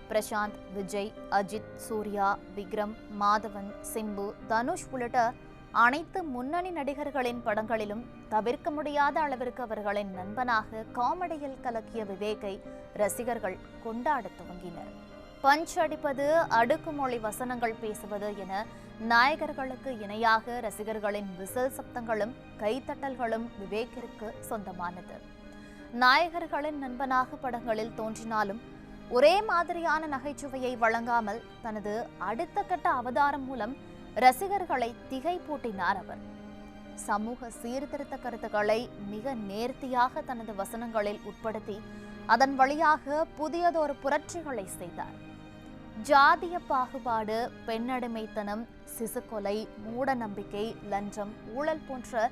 பிரசாந்த், விஜய், அஜித், சூர்யா, விக்ரம், மாதவன், சிம்பு, தனுஷ் உள்ளிட்ட அனைத்து முன்னணி நடிகர்களின் படங்களிலும் தவிர்க்க முடியாத அளவிற்கு அவர்களின் நண்பனாக காமெடியில் கலக்கிய விவேக்கை ரசிகர்கள் கொண்டாட துவங்கினர். பஞ்ச் அடிப்பது, அடுக்குமொழி வசனங்கள் பேசுவது என நாயகர்களுக்கு இணையாக ரசிகர்களின் விசில் சப்தங்களும் கைத்தட்டல்களும் விவேக்கிற்கு சொந்தமானது. நாயகர்களின் நண்பனாக படங்களில் தோன்றினாலும் ஒரே மாதிரியான நகைச்சுவையை வழங்காமல் தனது அடுத்த கட்ட அவதாரம் மூலம் ரசிகர்களை திகைப்பூட்டினார் அவர். சமூக சீர்திருத்த கருத்துக்களை மிக நேர்த்தியாக தனது வசனங்களில் உட்படுத்தி அதன் வழியாக புதியதொரு புரட்சிகளை செய்தார். ஜாதிய பாகுபாடு, பெண்ணடிமைத்தனம், சிசுக்கொலை, மூட நம்பிக்கை, லஞ்சம், ஊழல் போன்ற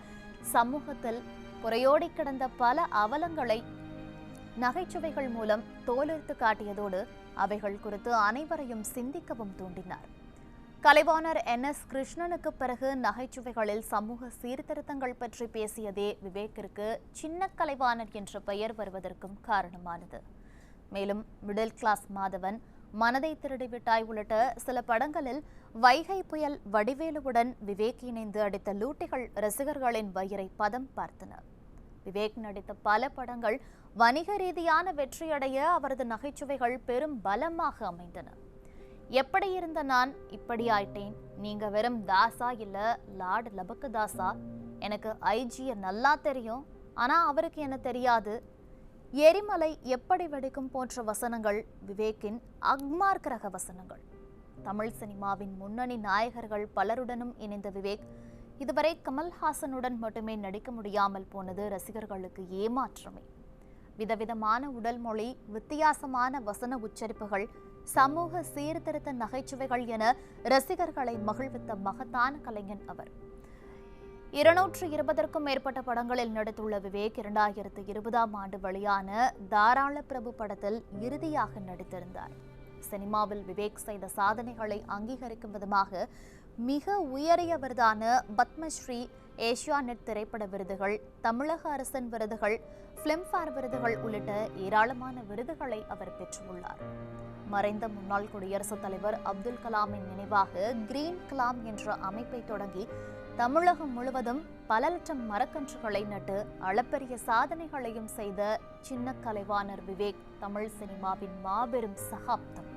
சமூகத்தில் புரையோடி கிடந்த பல அவலங்களை நகைச்சுவைகள் மூலம் தோலுரித்து காட்டியதோடு அவைகள் குறித்து அனைவரையும் சிந்திக்கவும் தூண்டினார். கலைவாணர் NS கிருஷ்ணனுக்கு பிறகு நகைச்சுவைகளில் சமூக சீர்திருத்தங்கள் பற்றி பேசியதே விவேக்கிற்கு சின்ன கலைவாணர் என்ற பெயர் வருவதற்கும் காரணமானது. மேலும் மிடில் கிளாஸ் மாதவன், மனதை திருடிவிட்டாய் உள்ளிட்ட சில படங்களில் வைகை புயல் வடிவேலுவுடன் விவேக் இணைந்து அடித்த லூட்டிகள் ரசிகர்களின் வயிறை பதம் பார்த்தன. விவேக் நடித்த பல படங்கள் வணிக ரீதியான வெற்றியடைய அவரது நகைச்சுவைகள் பெரும் பலமாக அமைந்தன. எப்படி இருந்த நான் இப்படி ஆயிட்டேன், நீங்க வெறும் தாசா இல்ல லார்ட் லபக்கு தாசா, எனக்கு ஐஜிய நல்லா தெரியும் ஆனா அவருக்கு என்ன தெரியாது, எரிமலை எப்படி வெடிக்கும் போன்ற வசனங்கள் விவேக்கின் அக்மார்க் கிரக வசனங்கள். தமிழ் சினிமாவின் முன்னணி நாயகர்கள் பலருடனும் இணைந்த விவேக் இதுவரை கமல்ஹாசனுடன் மட்டுமே நடிக்க முடியாமல் போனது ரசிகர்களுக்கு ஏமாற்றமே. விதவிதமான உடல் மொழி, வித்தியாசமான வசன உச்சரிப்புகள், சமூக சீர்திருத்த நகைச்சுவைகள் என ரசிகர்களை மகிழ்வித்த மகத்தான கலைஞன் அவர். 220க்கும் மேற்பட்ட படங்களில் நடித்துள்ள விவேக் 2020ஆம் ஆண்டு வெளியான தாராள பிரபு படத்தில் இறுதியாக நடித்திருந்தார். சினிமாவில் விவேக் செய்த சாதனைகளை அங்கீகரிக்கும் விதமாக மிக உயரிய விருதான பத்மஸ்ரீ, ஏசியாநெட் திரைப்பட விருதுகள், தமிழக அரசின் விருதுகள், பிலிம்ஃபேர் விருதுகள் உள்ளிட்ட ஏராளமான விருதுகளை அவர் பெற்றுள்ளார். மறைந்த முன்னாள் குடியரசுத் தலைவர் அப்துல் கலாமின் நினைவாக கிரீன் கலாம் என்ற அமைப்பை தொடங்கி தமிழகம் முழுவதும் பல லட்சம் மரக்கன்றுகளை நட்டு அளப்பரிய சாதனைகளையும் செய்த சின்ன கலைவாணர் விவேக் தமிழ் சினிமாவின் மாபெரும் சகாப்தம்.